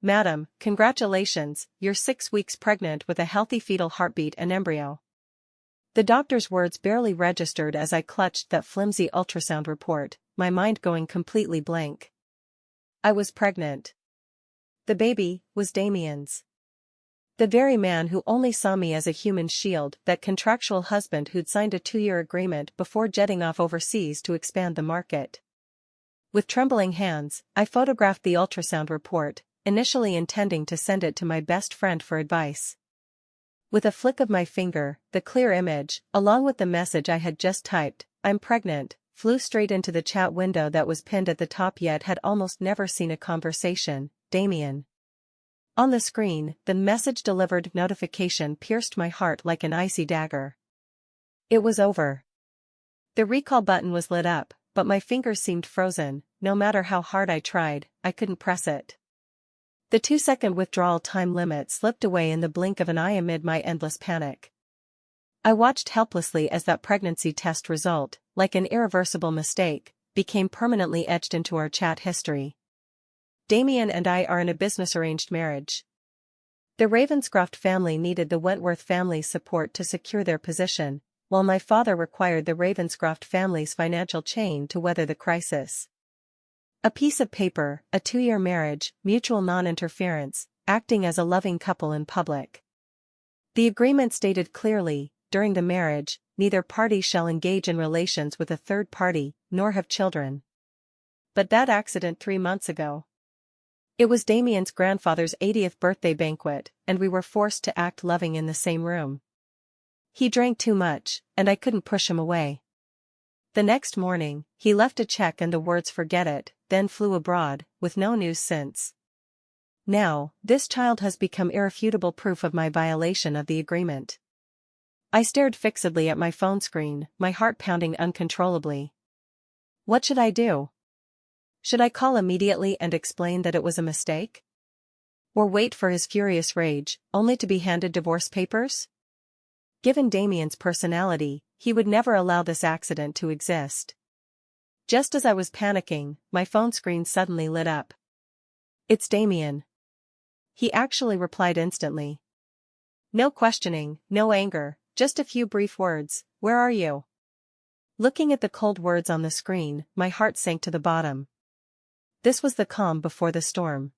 Madam, congratulations, you're 6 weeks pregnant with a healthy fetal heartbeat and embryo. The doctor's words barely registered as I clutched that flimsy ultrasound report, my mind going completely blank. I was pregnant. The baby was Damien's. The very man who only saw me as a human shield, that contractual husband who'd signed a 2-year agreement before jetting off overseas to expand the market. With trembling hands, I photographed the ultrasound report, initially intending to send it to my best friend for advice. With a flick of my finger, the clear image, along with the message I had just typed, "I'm pregnant," flew straight into the chat window that was pinned at the top. Yet had almost never seen a conversation, Damien. On the screen, the message delivered notification pierced my heart like an icy dagger. It was over. The recall button was lit up, but my fingers seemed frozen. No matter how hard I tried, I couldn't press it. The 2-second withdrawal time limit slipped away in the blink of an eye amid my endless panic. I watched helplessly as that pregnancy test result, like an irreversible mistake, became permanently etched into our chat history. Damien and I are in a business-arranged marriage. The Ravenscroft family needed the Wentworth family's support to secure their position, while my father required the Ravenscroft family's financial chain to weather the crisis. A piece of paper, a 2-year marriage, mutual non-interference, acting as a loving couple in public. The agreement stated clearly, during the marriage, neither party shall engage in relations with a third party, nor have children. But that accident 3 months ago. It was Damien's grandfather's 80th birthday banquet, and we were forced to act loving in the same room. He drank too much, and I couldn't push him away. The next morning, he left a check and the words "forget it," then flew abroad, with no news since. Now, this child has become irrefutable proof of my violation of the agreement. I stared fixedly at my phone screen, my heart pounding uncontrollably. What should I do? Should I call immediately and explain that it was a mistake? Or wait for his furious rage, only to be handed divorce papers? Given Damien's personality, he would never allow this accident to exist. Just as I was panicking, my phone screen suddenly lit up. "It's Damien." He actually replied instantly. No questioning, no anger, just a few brief words, "Where are you?" Looking at the cold words on the screen, my heart sank to the bottom. This was the calm before the storm.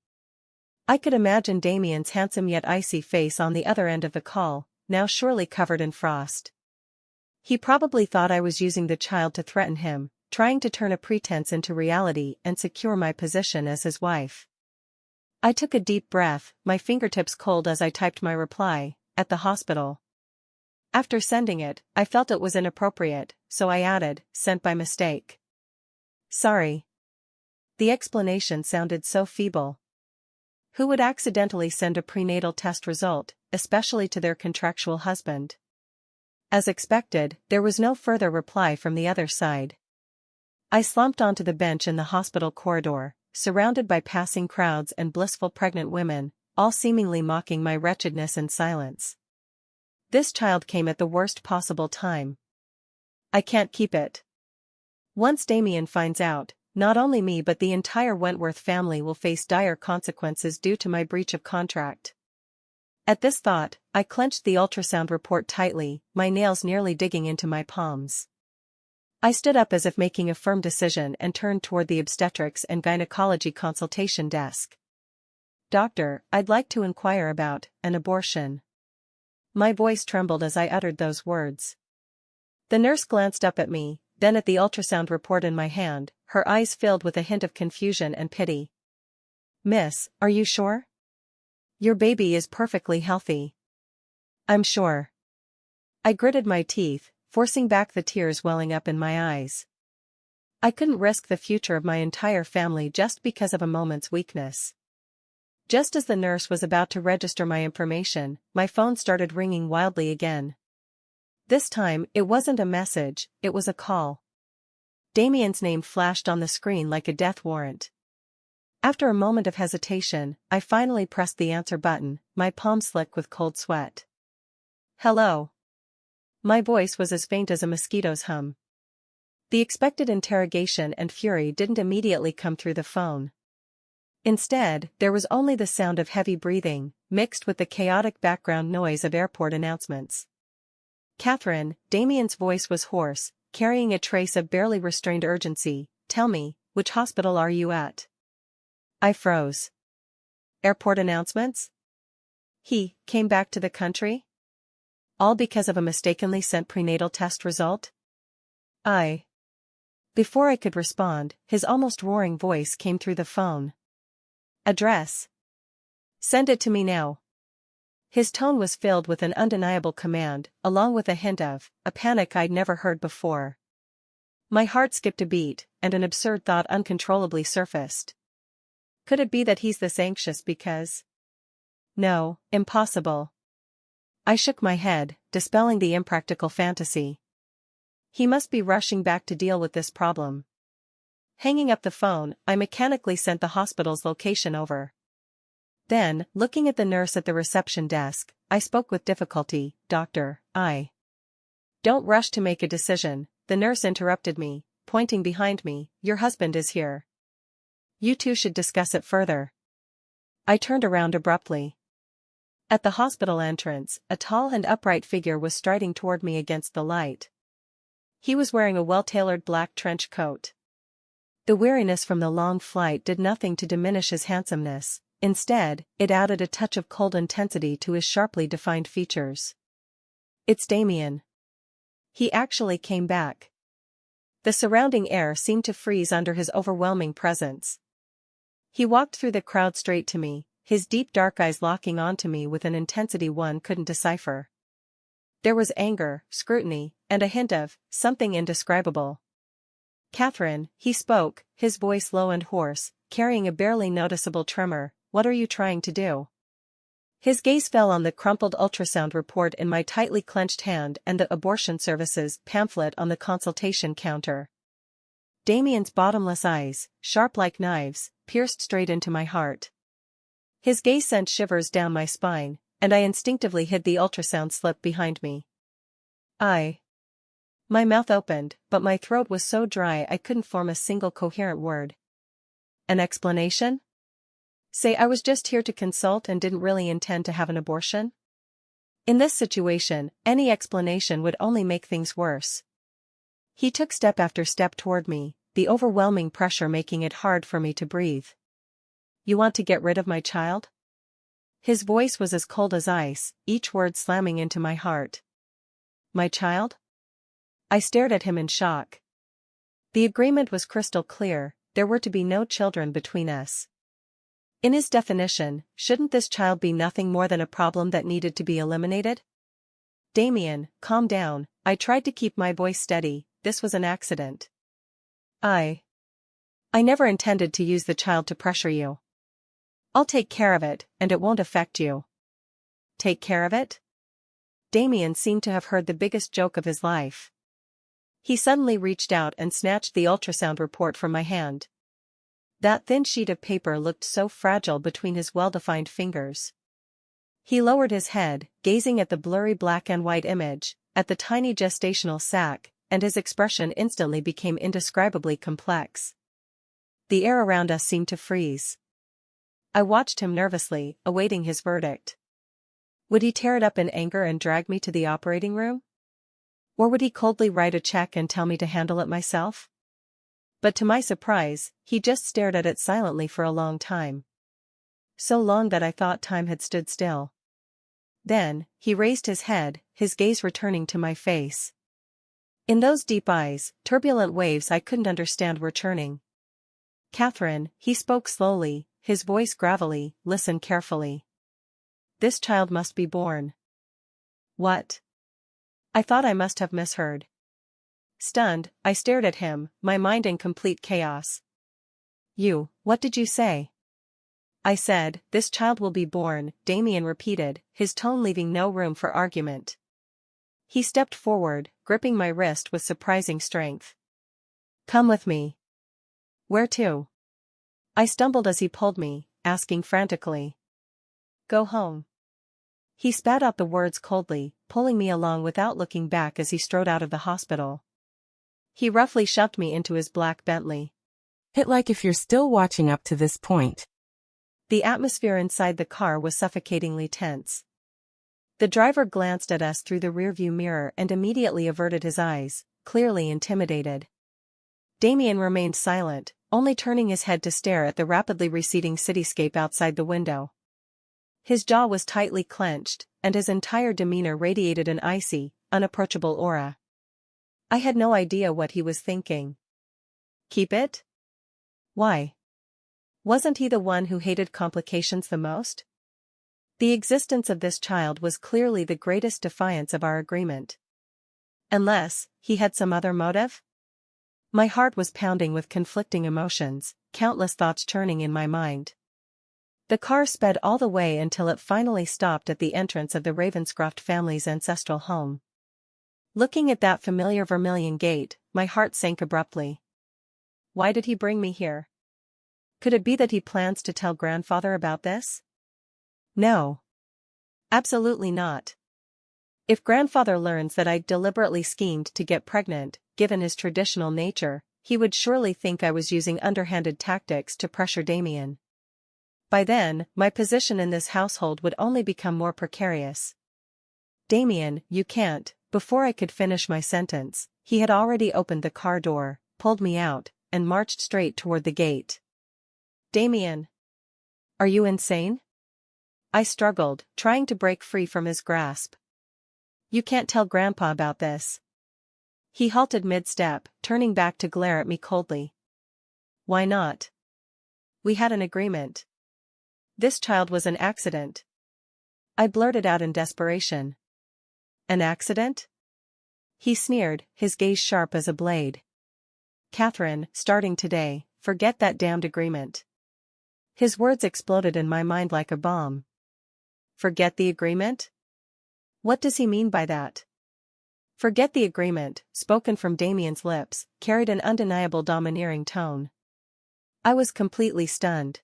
I could imagine Damien's handsome yet icy face on the other end of the call, now surely covered in frost. He probably thought I was using the child to threaten him, trying to turn a pretense into reality and secure my position as his wife. I took a deep breath, my fingertips cold as I typed my reply, "At the hospital." After sending it, I felt it was inappropriate, so I added, "Sent by mistake. Sorry." The explanation sounded so feeble. Who would accidentally send a prenatal test result, especially to their contractual husband? As expected, there was no further reply from the other side. I slumped onto the bench in the hospital corridor, surrounded by passing crowds and blissful pregnant women, all seemingly mocking my wretchedness in silence. This child came at the worst possible time. I can't keep it. Once Damien finds out, not only me but the entire Wentworth family will face dire consequences due to my breach of contract. At this thought, I clenched the ultrasound report tightly, my nails nearly digging into my palms. I stood up as if making a firm decision and turned toward the obstetrics and gynecology consultation desk. "Doctor, I'd like to inquire about an abortion." My voice trembled as I uttered those words. The nurse glanced up at me, then at the ultrasound report in my hand, her eyes filled with a hint of confusion and pity. "Miss, are you sure? Your baby is perfectly healthy." "I'm sure." I gritted my teeth, forcing back the tears welling up in my eyes. I couldn't risk the future of my entire family just because of a moment's weakness. Just as the nurse was about to register my information, my phone started ringing wildly again. This time, it wasn't a message, it was a call. Damien's name flashed on the screen like a death warrant. After a moment of hesitation, I finally pressed the answer button, my palm slick with cold sweat. "Hello." My voice was as faint as a mosquito's hum. The expected interrogation and fury didn't immediately come through the phone. Instead, there was only the sound of heavy breathing, mixed with the chaotic background noise of airport announcements. "Catherine," Damien's voice was hoarse, carrying a trace of barely restrained urgency. "Tell me, which hospital are you at?" I froze. "Airport announcements? He came back to the country? All because of a mistakenly sent prenatal test result?" Before I could respond, his almost roaring voice came through the phone. "Address. Send it to me now." His tone was filled with an undeniable command, along with a hint of a panic I'd never heard before. My heart skipped a beat, and an absurd thought uncontrollably surfaced. Could it be that he's this anxious because? No, impossible. I shook my head, dispelling the impractical fantasy. He must be rushing back to deal with this problem. Hanging up the phone, I mechanically sent the hospital's location over. Then, looking at the nurse at the reception desk, I spoke with difficulty. "Doctor, Don't rush to make a decision," the nurse interrupted me, pointing behind me. "Your husband is here. You two should discuss it further." I turned around abruptly. At the hospital entrance, a tall and upright figure was striding toward me against the light. He was wearing a well-tailored black trench coat. The weariness from the long flight did nothing to diminish his handsomeness. Instead, it added a touch of cold intensity to his sharply defined features. "It's Damien. He actually came back." The surrounding air seemed to freeze under his overwhelming presence. He walked through the crowd straight to me, his deep dark eyes locking onto me with an intensity one couldn't decipher. There was anger, scrutiny, and a hint of something indescribable. "Catherine," he spoke, his voice low and hoarse, carrying a barely noticeable tremor, "what are you trying to do?" His gaze fell on the crumpled ultrasound report in my tightly clenched hand and the abortion services pamphlet on the consultation counter. Damien's bottomless eyes, sharp like knives, pierced straight into my heart. His gaze sent shivers down my spine, and I instinctively hid the ultrasound slip behind me. My mouth opened, but my throat was so dry I couldn't form a single coherent word. "An explanation? Say I was just here to consult and didn't really intend to have an abortion?" In this situation, any explanation would only make things worse. He took step after step toward me, the overwhelming pressure making it hard for me to breathe. "You want to get rid of my child?" His voice was as cold as ice, each word slamming into my heart. "My child?" I stared at him in shock. The agreement was crystal clear, there were to be no children between us. In his definition, shouldn't this child be nothing more than a problem that needed to be eliminated? "Damien, calm down," I tried to keep my voice steady, "this was an accident. I never intended to use the child to pressure you. I'll take care of it, and it won't affect you." "Take care of it?" Damien seemed to have heard the biggest joke of his life. He suddenly reached out and snatched the ultrasound report from my hand. That thin sheet of paper looked so fragile between his well-defined fingers. He lowered his head, gazing at the blurry black and white image, at the tiny gestational sac, and his expression instantly became indescribably complex. The air around us seemed to freeze. I watched him nervously, awaiting his verdict. Would he tear it up in anger and drag me to the operating room? Or would he coldly write a check and tell me to handle it myself? But to my surprise, he just stared at it silently for a long time. So long that I thought time had stood still. Then, he raised his head, his gaze returning to my face. In those deep eyes, turbulent waves I couldn't understand were churning. "Catherine," he spoke slowly, his voice gravelly, "listen carefully. This child must be born." "What?" I thought I must have misheard. Stunned, I stared at him, my mind in complete chaos. What did you say?" "I said, this child will be born," Damien repeated, his tone leaving no room for argument. He stepped forward, gripping my wrist with surprising strength. "Come with me." "Where to?" I stumbled as he pulled me, asking frantically. "Go home." He spat out the words coldly, pulling me along without looking back as he strode out of the hospital. He roughly shoved me into his black Bentley. Hit like if you're still watching up to this point. The atmosphere inside the car was suffocatingly tense. The driver glanced at us through the rearview mirror and immediately averted his eyes, clearly intimidated. Damien remained silent, only turning his head to stare at the rapidly receding cityscape outside the window. His jaw was tightly clenched, and his entire demeanor radiated an icy, unapproachable aura. I had no idea what he was thinking. Keep it? Why? Wasn't he the one who hated complications the most? The existence of this child was clearly the greatest defiance of our agreement. Unless he had some other motive? My heart was pounding with conflicting emotions, countless thoughts churning in my mind. The car sped all the way until it finally stopped at the entrance of the Ravenscroft family's ancestral home. Looking at that familiar vermilion gate, my heart sank abruptly. Why did he bring me here? Could it be that he plans to tell grandfather about this? No. Absolutely not. If grandfather learns that I deliberately schemed to get pregnant, given his traditional nature, he would surely think I was using underhanded tactics to pressure Damien. By then, my position in this household would only become more precarious. Damien, you can't. Before I could finish my sentence, he had already opened the car door, pulled me out, and marched straight toward the gate. Damien! Are you insane? I struggled, trying to break free from his grasp. You can't tell Grandpa about this. He halted mid-step, turning back to glare at me coldly. Why not? We had an agreement. This child was an accident. I blurted out in desperation. An accident? He sneered, his gaze sharp as a blade. Catherine, starting today, forget that damned agreement. His words exploded in my mind like a bomb. Forget the agreement? What does he mean by that? Forget the agreement, spoken from Damien's lips, carried an undeniable domineering tone. I was completely stunned.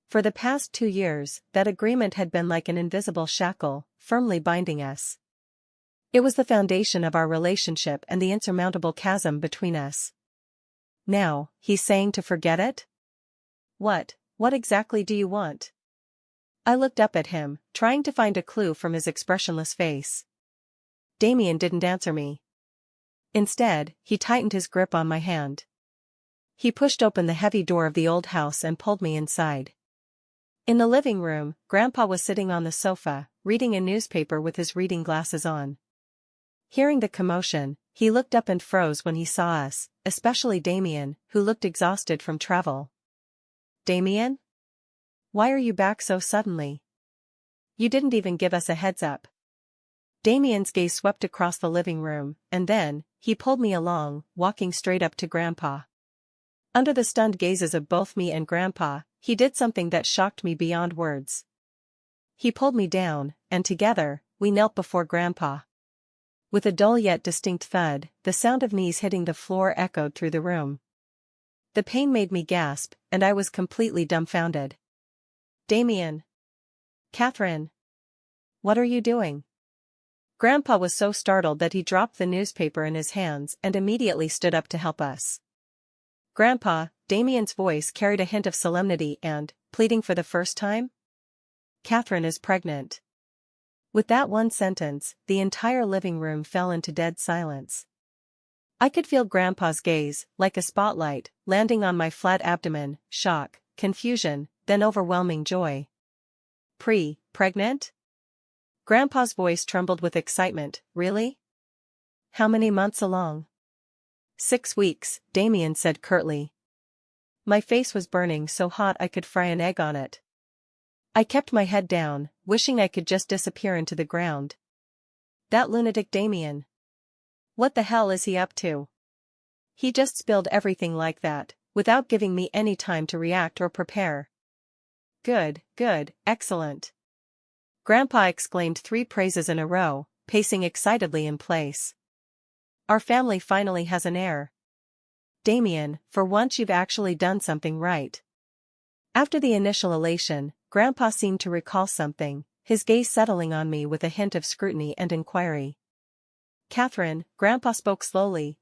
For the past 2 years, that agreement had been like an invisible shackle, firmly binding us. It was the foundation of our relationship and the insurmountable chasm between us. Now, he's saying to forget it? What exactly do you want? I looked up at him, trying to find a clue from his expressionless face. Damien didn't answer me. Instead, he tightened his grip on my hand. He pushed open the heavy door of the old house and pulled me inside. In the living room, Grandpa was sitting on the sofa, reading a newspaper with his reading glasses on. Hearing the commotion, he looked up and froze when he saw us, especially Damien, who looked exhausted from travel. Damien? Why are you back so suddenly? You didn't even give us a heads up. Damien's gaze swept across the living room, and then, he pulled me along, walking straight up to Grandpa. Under the stunned gazes of both me and Grandpa, he did something that shocked me beyond words. He pulled me down, and together, we knelt before Grandpa. With a dull yet distinct thud, the sound of knees hitting the floor echoed through the room. The pain made me gasp, and I was completely dumbfounded. Damien! Catherine! What are you doing? Grandpa was so startled that he dropped the newspaper in his hands and immediately stood up to help us. Grandpa, Damien's voice carried a hint of solemnity and, pleading for the first time? Catherine is pregnant. With that one sentence, the entire living room fell into dead silence. I could feel Grandpa's gaze, like a spotlight, landing on my flat abdomen, shock, confusion, then overwhelming joy. Pregnant? Grandpa's voice trembled with excitement. Really? How many months along? 6 weeks, Damien said curtly. My face was burning so hot I could fry an egg on it. I kept my head down, wishing I could just disappear into the ground. That lunatic Damien. What the hell is he up to? He just spilled everything like that, without giving me any time to react or prepare. Good, excellent. Grandpa exclaimed 3 praises in a row, pacing excitedly in place. Our family finally has an heir. Damien, for once you've actually done something right. After the initial elation, Grandpa seemed to recall something, his gaze settling on me with a hint of scrutiny and inquiry. Catherine, Grandpa spoke slowly,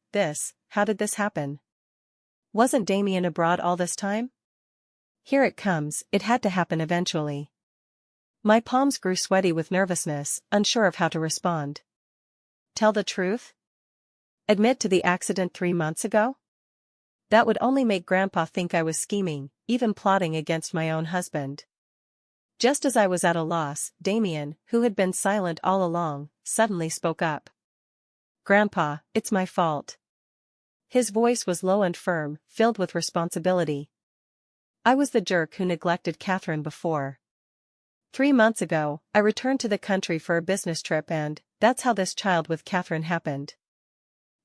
how did this happen? Wasn't Damien abroad all this time? Here it comes, it had to happen eventually. My palms grew sweaty with nervousness, unsure of how to respond. Tell the truth? Admit to the accident 3 months ago? That would only make Grandpa think I was scheming, even plotting against my own husband. Just as I was at a loss, Damien, who had been silent all along, suddenly spoke up. Grandpa, it's my fault. His voice was low and firm, filled with responsibility. I was the jerk who neglected Catherine before. 3 months ago, I returned to the country for a business trip and, that's how this child with Catherine happened.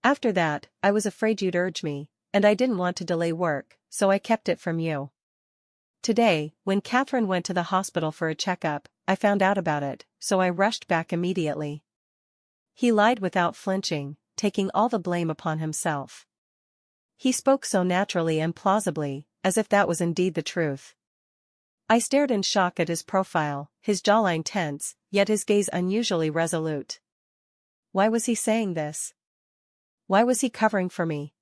After that, I was afraid you'd urge me, and I didn't want to delay work, so I kept it from you. Today, when Catherine went to the hospital for a checkup, I found out about it, so I rushed back immediately. He lied without flinching, taking all the blame upon himself. He spoke so naturally and plausibly, as if that was indeed the truth. I stared in shock at his profile, his jawline tense, yet his gaze unusually resolute. Why was he saying this? Why was he covering for me?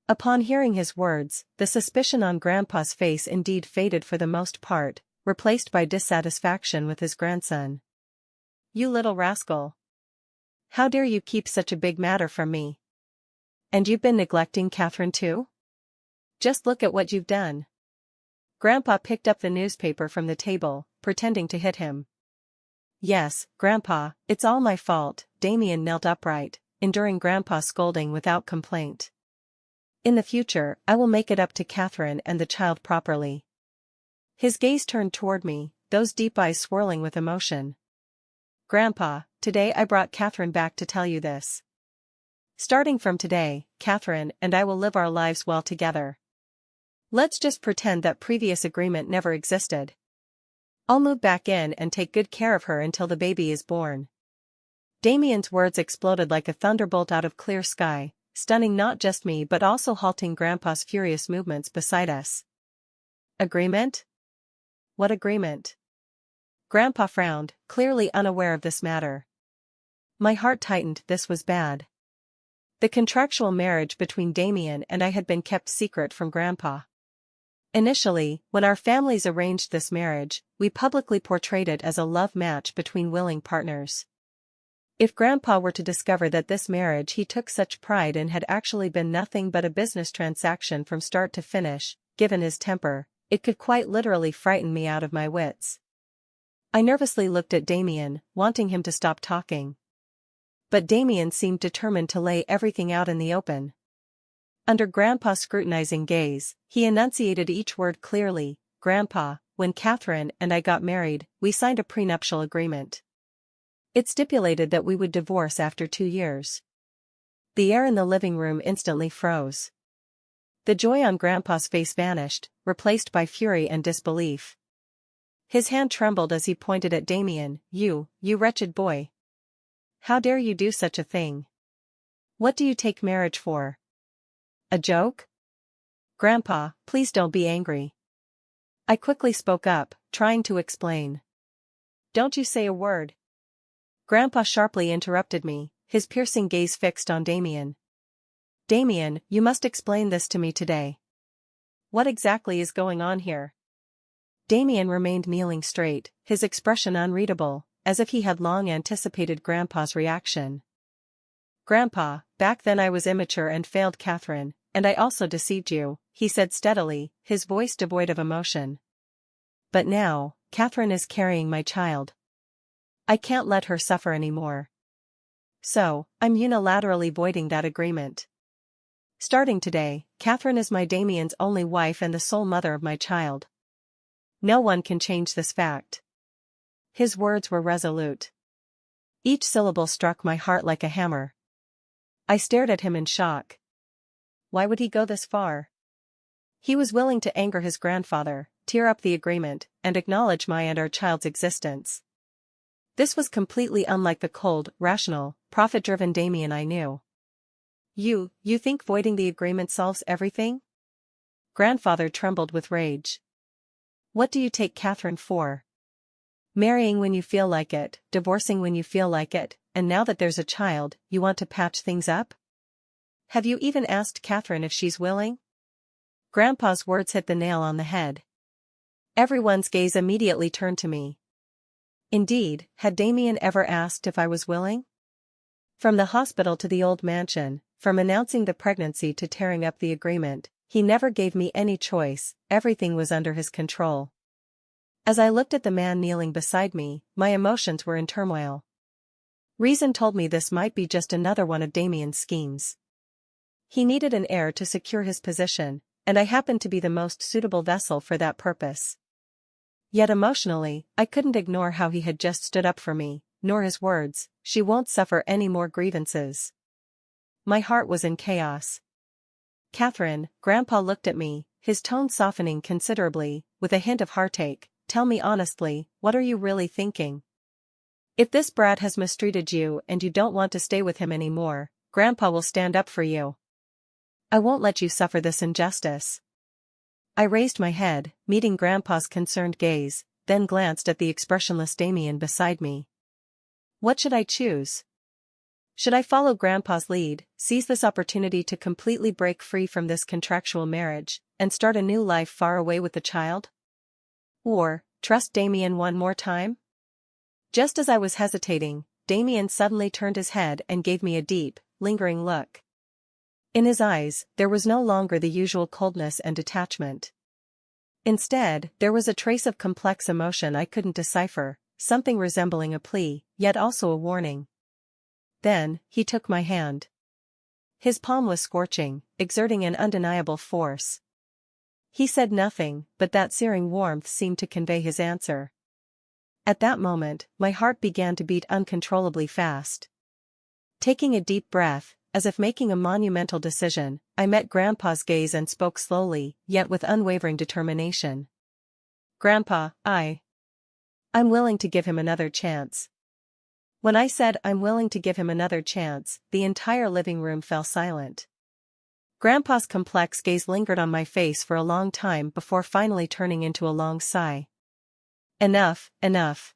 Upon hearing his words, the suspicion on Grandpa's face indeed faded for the most part, replaced by dissatisfaction with his grandson. You little rascal. How dare you keep such a big matter from me? And you've been neglecting Catherine too? Just look at what you've done. Grandpa picked up the newspaper from the table, pretending to hit him. Yes, Grandpa, it's all my fault. Damien knelt upright, enduring Grandpa's scolding without complaint. In the future, I will make it up to Catherine and the child properly. His gaze turned toward me, those deep eyes swirling with emotion. Grandpa, today I brought Catherine back to tell you this. Starting from today, Catherine and I will live our lives well together. Let's just pretend that previous agreement never existed. I'll move back in and take good care of her until the baby is born. Damien's words exploded like a thunderbolt out of clear sky, stunning not just me but also halting Grandpa's furious movements beside us. Agreement? What agreement? Grandpa frowned, clearly unaware of this matter. My heart tightened. This was bad. The contractual marriage between Damien and I had been kept secret from Grandpa. Initially, when our families arranged this marriage, we publicly portrayed it as a love match between willing partners. If Grandpa were to discover that this marriage he took such pride in had actually been nothing but a business transaction from start to finish, given his temper, it could quite literally frighten me out of my wits. I nervously looked at Damien, wanting him to stop talking. But Damien seemed determined to lay everything out in the open. Under Grandpa's scrutinizing gaze, he enunciated each word clearly. Grandpa, when Catherine and I got married, we signed a prenuptial agreement. It stipulated that we would divorce after 2 years. The air in the living room instantly froze. The joy on Grandpa's face vanished, replaced by fury and disbelief. His hand trembled as he pointed at Damien. You wretched boy. How dare you do such a thing? What do you take marriage for? A joke? Grandpa, please don't be angry. I quickly spoke up, trying to explain. Don't you say a word. Grandpa sharply interrupted me, his piercing gaze fixed on Damien. Damien, you must explain this to me today. What exactly is going on here? Damien remained kneeling straight, his expression unreadable, as if he had long anticipated Grandpa's reaction. Grandpa, back then I was immature and failed Catherine, and I also deceived you, he said steadily, his voice devoid of emotion. But now, Catherine is carrying my child. I can't let her suffer anymore. So, I'm unilaterally voiding that agreement. Starting today, Catherine is my Damien's only wife and the sole mother of my child. No one can change this fact. His words were resolute. Each syllable struck my heart like a hammer. I stared at him in shock. Why would he go this far? He was willing to anger his grandfather, tear up the agreement, and acknowledge my and our child's existence. This was completely unlike the cold, rational, profit-driven Damien I knew. You think voiding the agreement solves everything? Grandfather trembled with rage. What do you take Catherine for? Marrying when you feel like it, divorcing when you feel like it, and now that there's a child, you want to patch things up? Have you even asked Catherine if she's willing? Grandpa's words hit the nail on the head. Everyone's gaze immediately turned to me. Indeed, had Damien ever asked if I was willing? From the hospital to the old mansion, from announcing the pregnancy to tearing up the agreement, he never gave me any choice, everything was under his control. As I looked at the man kneeling beside me, my emotions were in turmoil. Reason told me this might be just another one of Damien's schemes. He needed an heir to secure his position, and I happened to be the most suitable vessel for that purpose. Yet emotionally, I couldn't ignore how he had just stood up for me, nor his words, "She won't suffer any more grievances." My heart was in chaos. "Catherine," Grandpa looked at me, his tone softening considerably, with a hint of heartache, "tell me honestly, what are you really thinking? If this brat has mistreated you and you don't want to stay with him anymore, Grandpa will stand up for you. I won't let you suffer this injustice." I raised my head, meeting Grandpa's concerned gaze, then glanced at the expressionless Damien beside me. What should I choose? Should I follow Grandpa's lead, seize this opportunity to completely break free from this contractual marriage, and start a new life far away with the child? Or, trust Damien one more time? Just as I was hesitating, Damien suddenly turned his head and gave me a deep, lingering look. In his eyes, there was no longer the usual coldness and detachment. Instead, there was a trace of complex emotion I couldn't decipher, something resembling a plea, yet also a warning. Then, he took my hand. His palm was scorching, exerting an undeniable force. He said nothing, but that searing warmth seemed to convey his answer. At that moment, my heart began to beat uncontrollably fast. Taking a deep breath, as if making a monumental decision, I met Grandpa's gaze and spoke slowly, yet with unwavering determination. "Grandpa, I'm willing to give him another chance." When I said I'm willing to give him another chance, the entire living room fell silent. Grandpa's complex gaze lingered on my face for a long time before finally turning into a long sigh. "Enough, enough.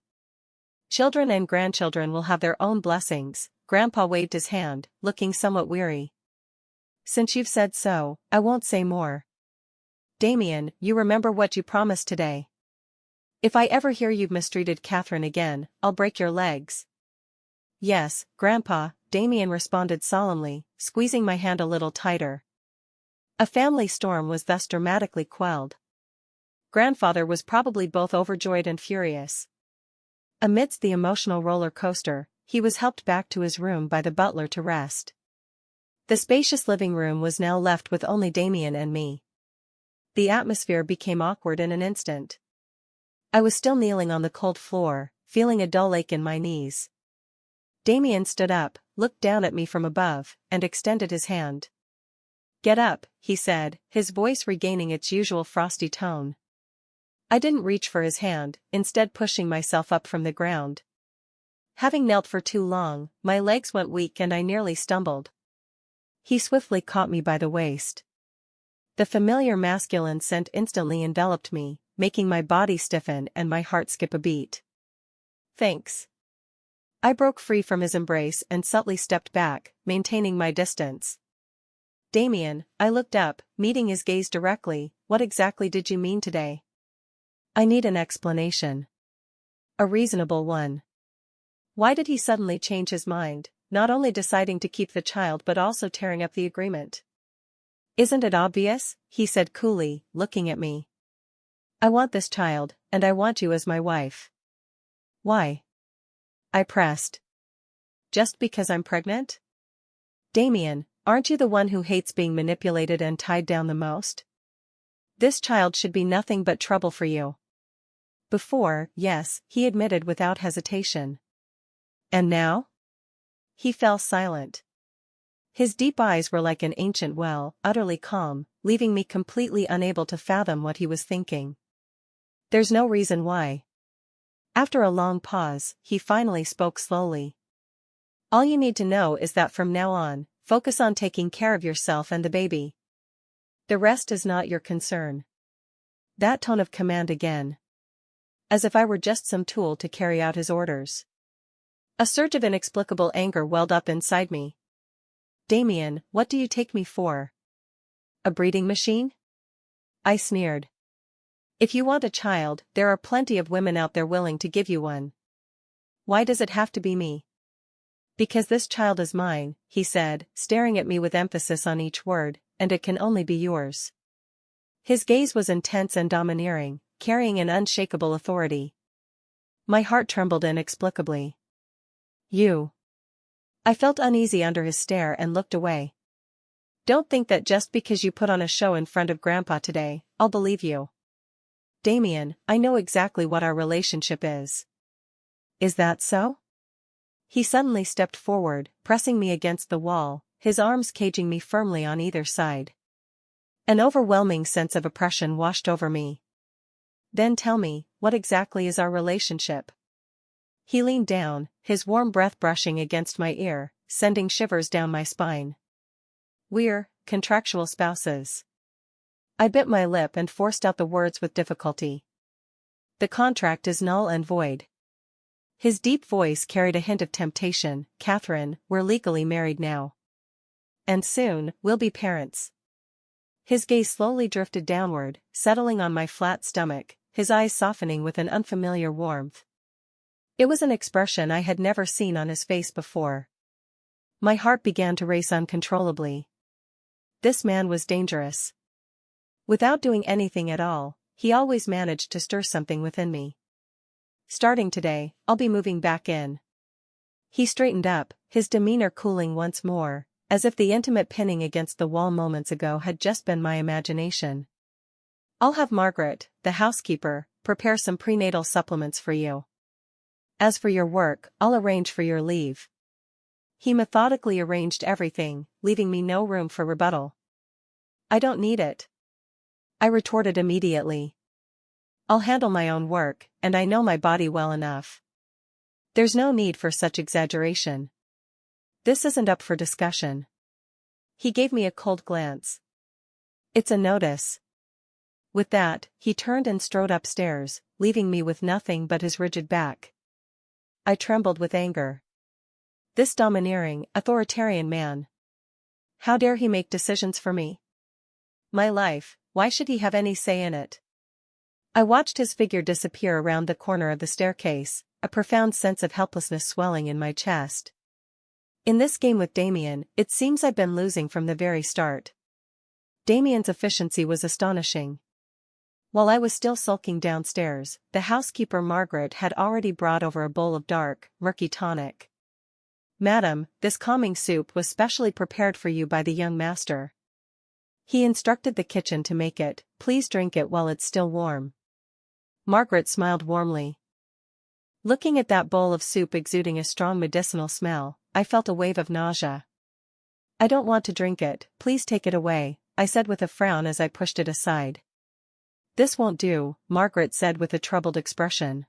Children and grandchildren will have their own blessings." Grandpa waved his hand, looking somewhat weary. "Since you've said so, I won't say more. Damien, you remember what you promised today. If I ever hear you've mistreated Catherine again, I'll break your legs." "Yes, Grandpa," Damien responded solemnly, squeezing my hand a little tighter. A family storm was thus dramatically quelled. Grandfather was probably both overjoyed and furious. Amidst the emotional roller coaster, he was helped back to his room by the butler to rest. The spacious living room was now left with only Damien and me. The atmosphere became awkward in an instant. I was still kneeling on the cold floor, feeling a dull ache in my knees. Damien stood up, looked down at me from above, and extended his hand. "Get up," he said, his voice regaining its usual frosty tone. I didn't reach for his hand, instead pushing myself up from the ground. Having knelt for too long, my legs went weak and I nearly stumbled. He swiftly caught me by the waist. The familiar masculine scent instantly enveloped me, making my body stiffen and my heart skip a beat. "Thanks." I broke free from his embrace and subtly stepped back, maintaining my distance. "Damien," I looked up, meeting his gaze directly, "what exactly did you mean today? I need an explanation. A reasonable one." Why did he suddenly change his mind, not only deciding to keep the child but also tearing up the agreement? "Isn't it obvious?" he said coolly, looking at me. "I want this child, and I want you as my wife." "Why?" I pressed. "Just because I'm pregnant? Damien, aren't you the one who hates being manipulated and tied down the most? This child should be nothing but trouble for you." Before, yes, he admitted without hesitation. And now? He fell silent. His deep eyes were like an ancient well, utterly calm, leaving me completely unable to fathom what he was thinking. "There's no reason why." After a long pause, he finally spoke slowly. "All you need to know is that from now on, focus on taking care of yourself and the baby. The rest is not your concern." That tone of command again. As if I were just some tool to carry out his orders. A surge of inexplicable anger welled up inside me. "Damien, what do you take me for? A breeding machine?" I sneered. If you want a child, there are plenty of women out there willing to give you one. Why does it have to be me? Because this child is mine, he said, staring at me with emphasis on each word, and it can only be yours. His gaze was intense and domineering, carrying an unshakable authority. My heart trembled inexplicably. You. I felt uneasy under his stare and looked away. Don't think that just because you put on a show in front of Grandpa today, I'll believe you. Damien, I know exactly what our relationship is. Is that so? He suddenly stepped forward, pressing me against the wall, his arms caging me firmly on either side. An overwhelming sense of oppression washed over me. Then tell me, what exactly is our relationship? He leaned down, his warm breath brushing against my ear, sending shivers down my spine. We're contractual spouses. I bit my lip and forced out the words with difficulty. The contract is null and void. His deep voice carried a hint of temptation. Catherine, we're legally married now. And soon, we'll be parents. His gaze slowly drifted downward, settling on my flat stomach, his eyes softening with an unfamiliar warmth. It was an expression I had never seen on his face before. My heart began to race uncontrollably. This man was dangerous. Without doing anything at all, he always managed to stir something within me. Starting today, I'll be moving back in. He straightened up, his demeanor cooling once more, as if the intimate pinning against the wall moments ago had just been my imagination. I'll have Margaret, the housekeeper, prepare some prenatal supplements for you. As for your work, I'll arrange for your leave. He methodically arranged everything, leaving me no room for rebuttal. I don't need it. I retorted immediately. I'll handle my own work, and I know my body well enough. There's no need for such exaggeration. This isn't up for discussion. He gave me a cold glance. It's a notice. With that, he turned and strode upstairs, leaving me with nothing but his rigid back. I trembled with anger. This domineering, authoritarian man. How dare he make decisions for me? My life, why should he have any say in it? I watched his figure disappear around the corner of the staircase, a profound sense of helplessness swelling in my chest. In this game with Damien, it seems I've been losing from the very start. Damien's efficiency was astonishing. While I was still sulking downstairs, the housekeeper Margaret had already brought over a bowl of dark, murky tonic. Madam, this calming soup was specially prepared for you by the young master. He instructed the kitchen to make it. Please drink it while it's still warm. Margaret smiled warmly. Looking at that bowl of soup exuding a strong medicinal smell, I felt a wave of nausea. I don't want to drink it, please take it away, I said with a frown as I pushed it aside. This won't do, Margaret said with a troubled expression.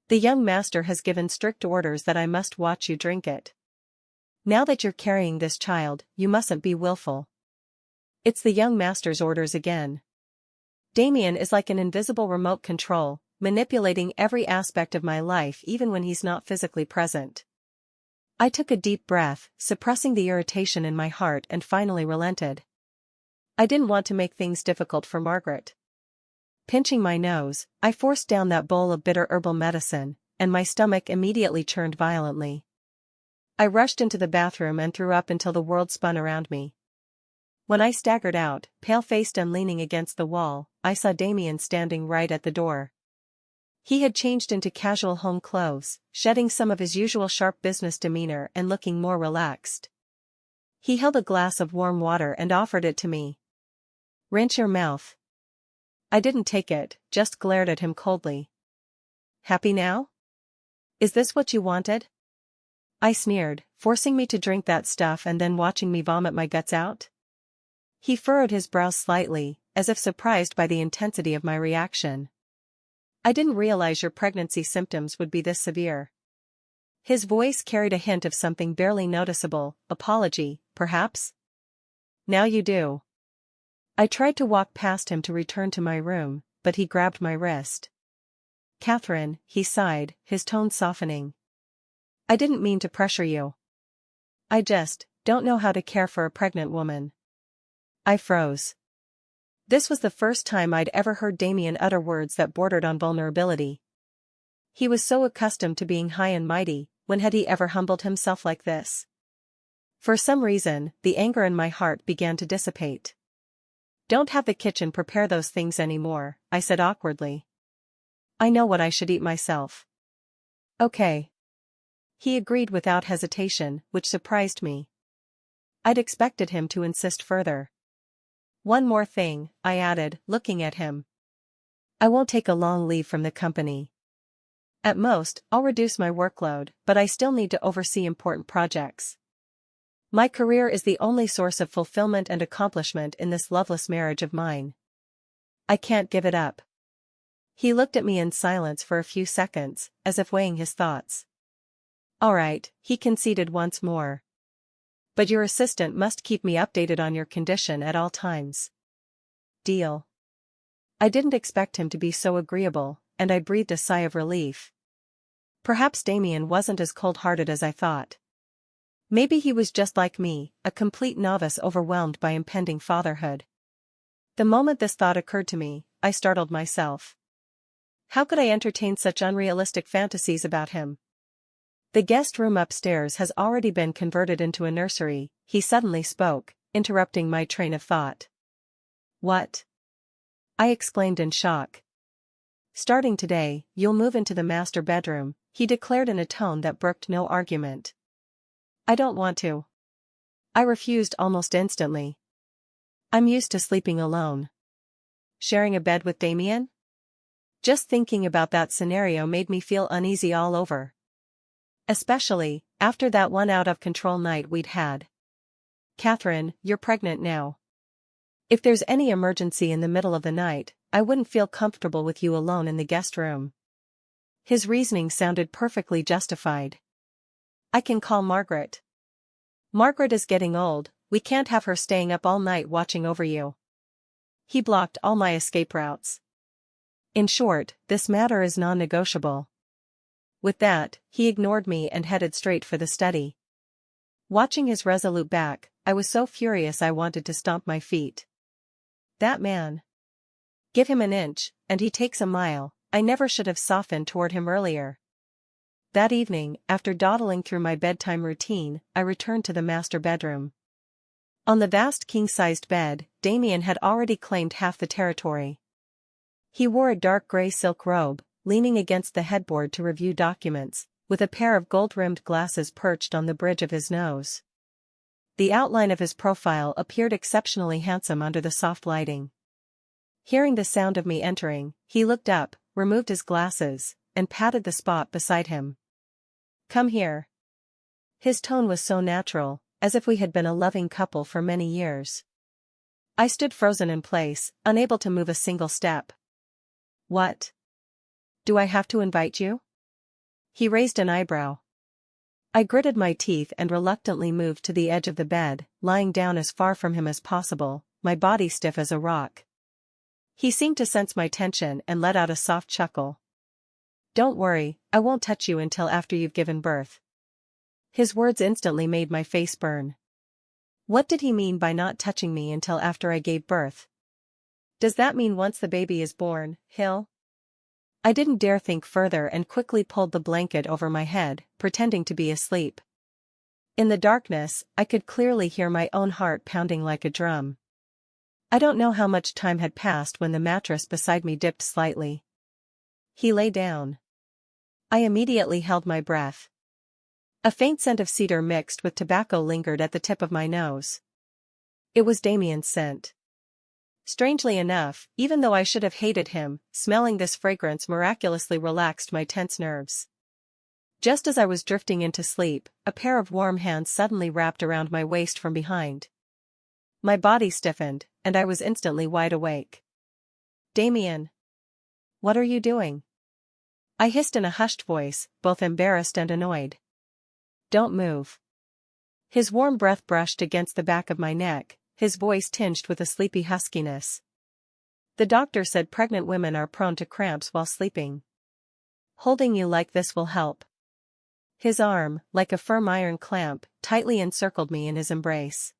The young master has given strict orders that I must watch you drink it. Now that you're carrying this child, you mustn't be willful. It's the young master's orders again. Damien is like an invisible remote control, manipulating every aspect of my life even when he's not physically present. I took a deep breath, suppressing the irritation in my heart, and finally relented. I didn't want to make things difficult for Margaret. Pinching my nose, I forced down that bowl of bitter herbal medicine, and my stomach immediately churned violently. I rushed into the bathroom and threw up until the world spun around me. When I staggered out, pale-faced and leaning against the wall, I saw Damien standing right at the door. He had changed into casual home clothes, shedding some of his usual sharp business demeanor and looking more relaxed. He held a glass of warm water and offered it to me. Rinse your mouth. I didn't take it, just glared at him coldly. Happy now? Is this what you wanted? I sneered, forcing me to drink that stuff and then watching me vomit my guts out. He furrowed his brows slightly, as if surprised by the intensity of my reaction. I didn't realize your pregnancy symptoms would be this severe. His voice carried a hint of something barely noticeable, apology, perhaps? Now you do. I tried to walk past him to return to my room, but he grabbed my wrist. Catherine, he sighed, his tone softening. I didn't mean to pressure you. I just don't know how to care for a pregnant woman. I froze. This was the first time I'd ever heard Damien utter words that bordered on vulnerability. He was so accustomed to being high and mighty, when had he ever humbled himself like this? For some reason, the anger in my heart began to dissipate. "Don't have the kitchen prepare those things anymore," I said awkwardly. "I know what I should eat myself." "Okay." He agreed without hesitation, which surprised me. I'd expected him to insist further. "One more thing," I added, looking at him. "I won't take a long leave from the company. At most, I'll reduce my workload, but I still need to oversee important projects. My career is the only source of fulfillment and accomplishment in this loveless marriage of mine. I can't give it up." He looked at me in silence for a few seconds, as if weighing his thoughts. "All right," he conceded once more. "But your assistant must keep me updated on your condition at all times." "Deal." I didn't expect him to be so agreeable, and I breathed a sigh of relief. Perhaps Damien wasn't as cold-hearted as I thought. Maybe he was just like me, a complete novice overwhelmed by impending fatherhood. The moment this thought occurred to me, I startled myself. How could I entertain such unrealistic fantasies about him? "The guest room upstairs has already been converted into a nursery," he suddenly spoke, interrupting my train of thought. "What?" I exclaimed in shock. "Starting today, you'll move into the master bedroom," he declared in a tone that brooked no argument. "I don't want to." I refused almost instantly. "I'm used to sleeping alone." Sharing a bed with Damien? Just thinking about that scenario made me feel uneasy all over. Especially, after that one out-of-control night we'd had. "Catherine, you're pregnant now. If there's any emergency in the middle of the night, I wouldn't feel comfortable with you alone in the guest room." His reasoning sounded perfectly justified. "I can call Margaret. Margaret is getting old, we can't have her staying up all night watching over you." He blocked all my escape routes. In short, this matter is non-negotiable. With that, he ignored me and headed straight for the study. Watching his resolute back, I was so furious I wanted to stomp my feet. That man. Give him an inch, and he takes a mile. I never should have softened toward him earlier. That evening, after dawdling through my bedtime routine, I returned to the master bedroom. On the vast king-sized bed, Damien had already claimed half the territory. He wore a dark gray silk robe, leaning against the headboard to review documents, with a pair of gold-rimmed glasses perched on the bridge of his nose. The outline of his profile appeared exceptionally handsome under the soft lighting. Hearing the sound of me entering, he looked up, removed his glasses, and patted the spot beside him. "Come here." His tone was so natural, as if we had been a loving couple for many years. I stood frozen in place, unable to move a single step. "What? Do I have to invite you?" He raised an eyebrow. I gritted my teeth and reluctantly moved to the edge of the bed, lying down as far from him as possible, my body stiff as a rock. He seemed to sense my tension and let out a soft chuckle. "Don't worry, I won't touch you until after you've given birth." His words instantly made my face burn. What did he mean by not touching me until after I gave birth? Does that mean once the baby is born, Hill? I didn't dare think further and quickly pulled the blanket over my head, pretending to be asleep. In the darkness, I could clearly hear my own heart pounding like a drum. I don't know how much time had passed when the mattress beside me dipped slightly. He lay down. I immediately held my breath. A faint scent of cedar mixed with tobacco lingered at the tip of my nose. It was Damien's scent. Strangely enough, even though I should have hated him, smelling this fragrance miraculously relaxed my tense nerves. Just as I was drifting into sleep, a pair of warm hands suddenly wrapped around my waist from behind. My body stiffened, and I was instantly wide awake. "Damien! What are you doing?" I hissed in a hushed voice, both embarrassed and annoyed. "Don't move." His warm breath brushed against the back of my neck, his voice tinged with a sleepy huskiness. "The doctor said pregnant women are prone to cramps while sleeping. Holding you like this will help." His arm, like a firm iron clamp, tightly encircled me in his embrace.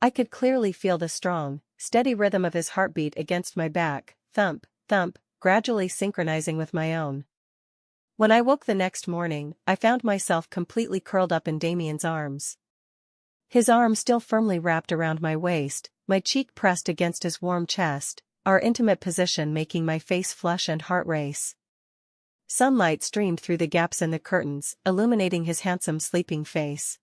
I could clearly feel the strong, steady rhythm of his heartbeat against my back, thump, thump, gradually synchronizing with my own. When I woke the next morning, I found myself completely curled up in Damien's arms. His arm still firmly wrapped around my waist, my cheek pressed against his warm chest, our intimate position making my face flush and heart race. Sunlight streamed through the gaps in the curtains, illuminating his handsome sleeping face.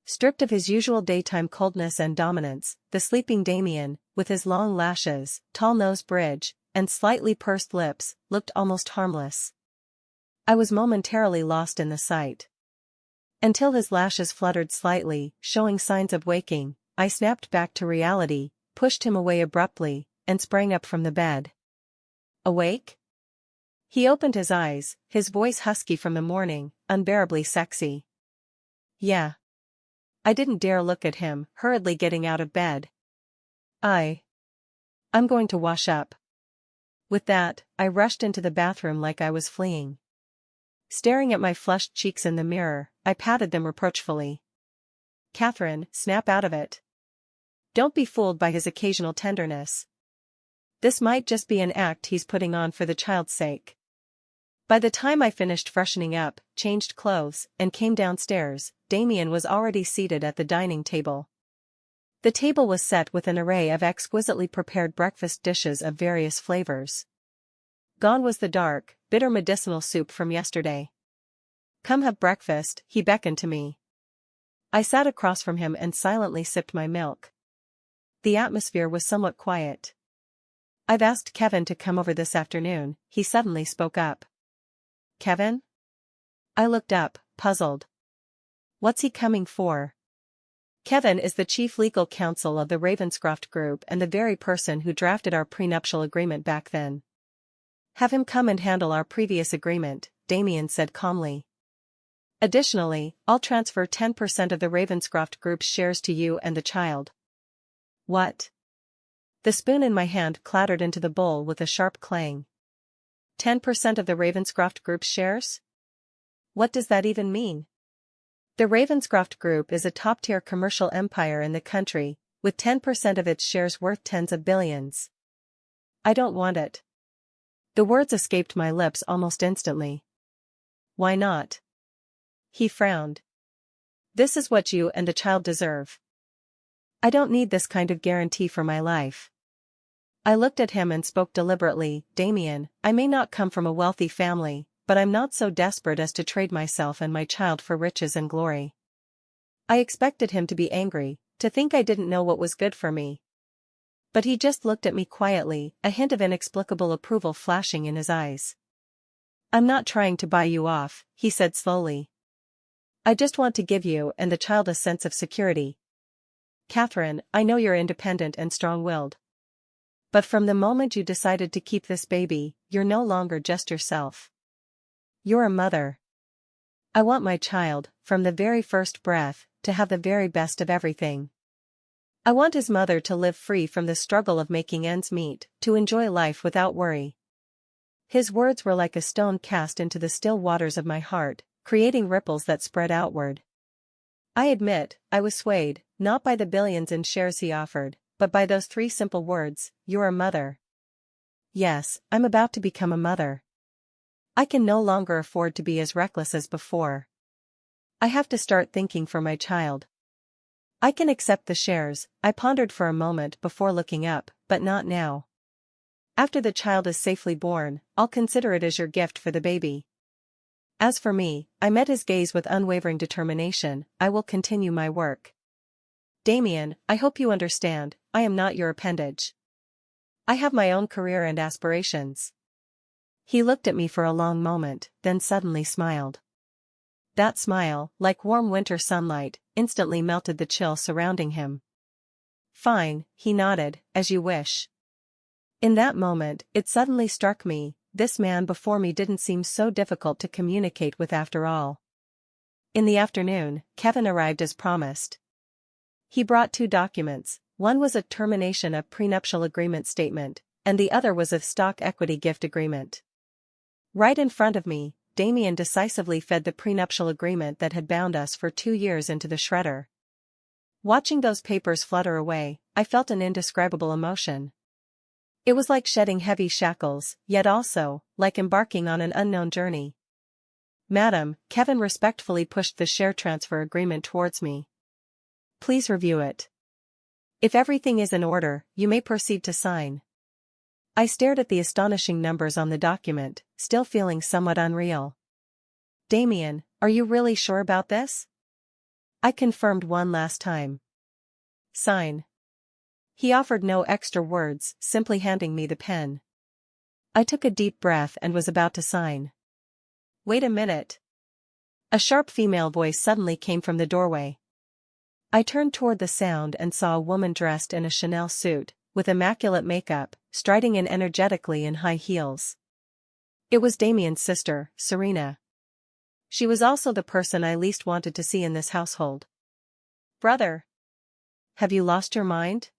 Stripped of his usual daytime coldness and dominance, the sleeping Damien, with his long lashes, tall nose bridge, and slightly pursed lips, looked almost harmless. I was momentarily lost in the sight. Until his lashes fluttered slightly, showing signs of waking, I snapped back to reality, pushed him away abruptly, and sprang up from the bed. Awake? He opened his eyes, his voice husky from the morning, unbearably sexy. Yeah. I didn't dare look at him, hurriedly getting out of bed. I'm going to wash up. With that, I rushed into the bathroom like I was fleeing. Staring at my flushed cheeks in the mirror, I patted them reproachfully. Catherine, snap out of it. Don't be fooled by his occasional tenderness. This might just be an act he's putting on for the child's sake. By the time I finished freshening up, changed clothes, and came downstairs, Damien was already seated at the dining table. The table was set with an array of exquisitely prepared breakfast dishes of various flavors. Gone was the dark, bitter medicinal soup from yesterday. Come have breakfast, he beckoned to me. I sat across from him and silently sipped my milk. The atmosphere was somewhat quiet. I've asked Kevin to come over this afternoon, he suddenly spoke up. Kevin? I looked up, puzzled. What's he coming for? Kevin is the chief legal counsel of the Ravenscroft Group and the very person who drafted our prenuptial agreement back then. Have him come and handle our previous agreement, Damien said calmly. Additionally, I'll transfer 10% of the Ravenscroft Group's shares to you and the child. What? The spoon in my hand clattered into the bowl with a sharp clang. 10% of the Ravenscroft Group's shares? What does that even mean? The Ravenscroft Group is a top-tier commercial empire in the country, with 10% of its shares worth tens of billions. I don't want it. The words escaped my lips almost instantly. Why not? He frowned. This is what you and the child deserve. I don't need this kind of guarantee for my life. I looked at him and spoke deliberately. Damien, I may not come from a wealthy family, but I'm not so desperate as to trade myself and my child for riches and glory. I expected him to be angry, to think I didn't know what was good for me. But he just looked at me quietly, a hint of inexplicable approval flashing in his eyes. I'm not trying to buy you off, he said slowly. I just want to give you and the child a sense of security. Catherine, I know you're independent and strong-willed. But from the moment you decided to keep this baby, you're no longer just yourself. You're a mother. I want my child, from the very first breath, to have the very best of everything. I want his mother to live free from the struggle of making ends meet, to enjoy life without worry. His words were like a stone cast into the still waters of my heart, creating ripples that spread outward. I admit, I was swayed, not by the billions in shares he offered, but by those three simple words, you're a mother. Yes, I'm about to become a mother. I can no longer afford to be as reckless as before. I have to start thinking for my child. I can accept the shares, I pondered for a moment before looking up, but not now. After the child is safely born, I'll consider it as your gift for the baby. As for me, I met his gaze with unwavering determination. I will continue my work. Damien, I hope you understand, I am not your appendage. I have my own career and aspirations. He looked at me for a long moment, then suddenly smiled. That smile, like warm winter sunlight, instantly melted the chill surrounding him. Fine, he nodded, as you wish. In that moment, it suddenly struck me, this man before me didn't seem so difficult to communicate with after all. In the afternoon, Kevin arrived as promised. He brought 2 documents, one was a termination of prenuptial agreement statement, and the other was a stock equity gift agreement. Right in front of me, Damien decisively fed the prenuptial agreement that had bound us for 2 years into the shredder. Watching those papers flutter away, I felt an indescribable emotion. It was like shedding heavy shackles, yet also, like embarking on an unknown journey. Madam, Kevin respectfully pushed the share transfer agreement towards me. Please review it. If everything is in order, you may proceed to sign. I stared at the astonishing numbers on the document, still feeling somewhat unreal. Damien, are you really sure about this? I confirmed one last time. Sign. He offered no extra words, simply handing me the pen. I took a deep breath and was about to sign. Wait a minute. A sharp female voice suddenly came from the doorway. I turned toward the sound and saw a woman dressed in a Chanel suit, with immaculate makeup, striding in energetically in high heels. It was Damien's sister, Serena. She was also the person I least wanted to see in this household. Brother! Have you lost your mind?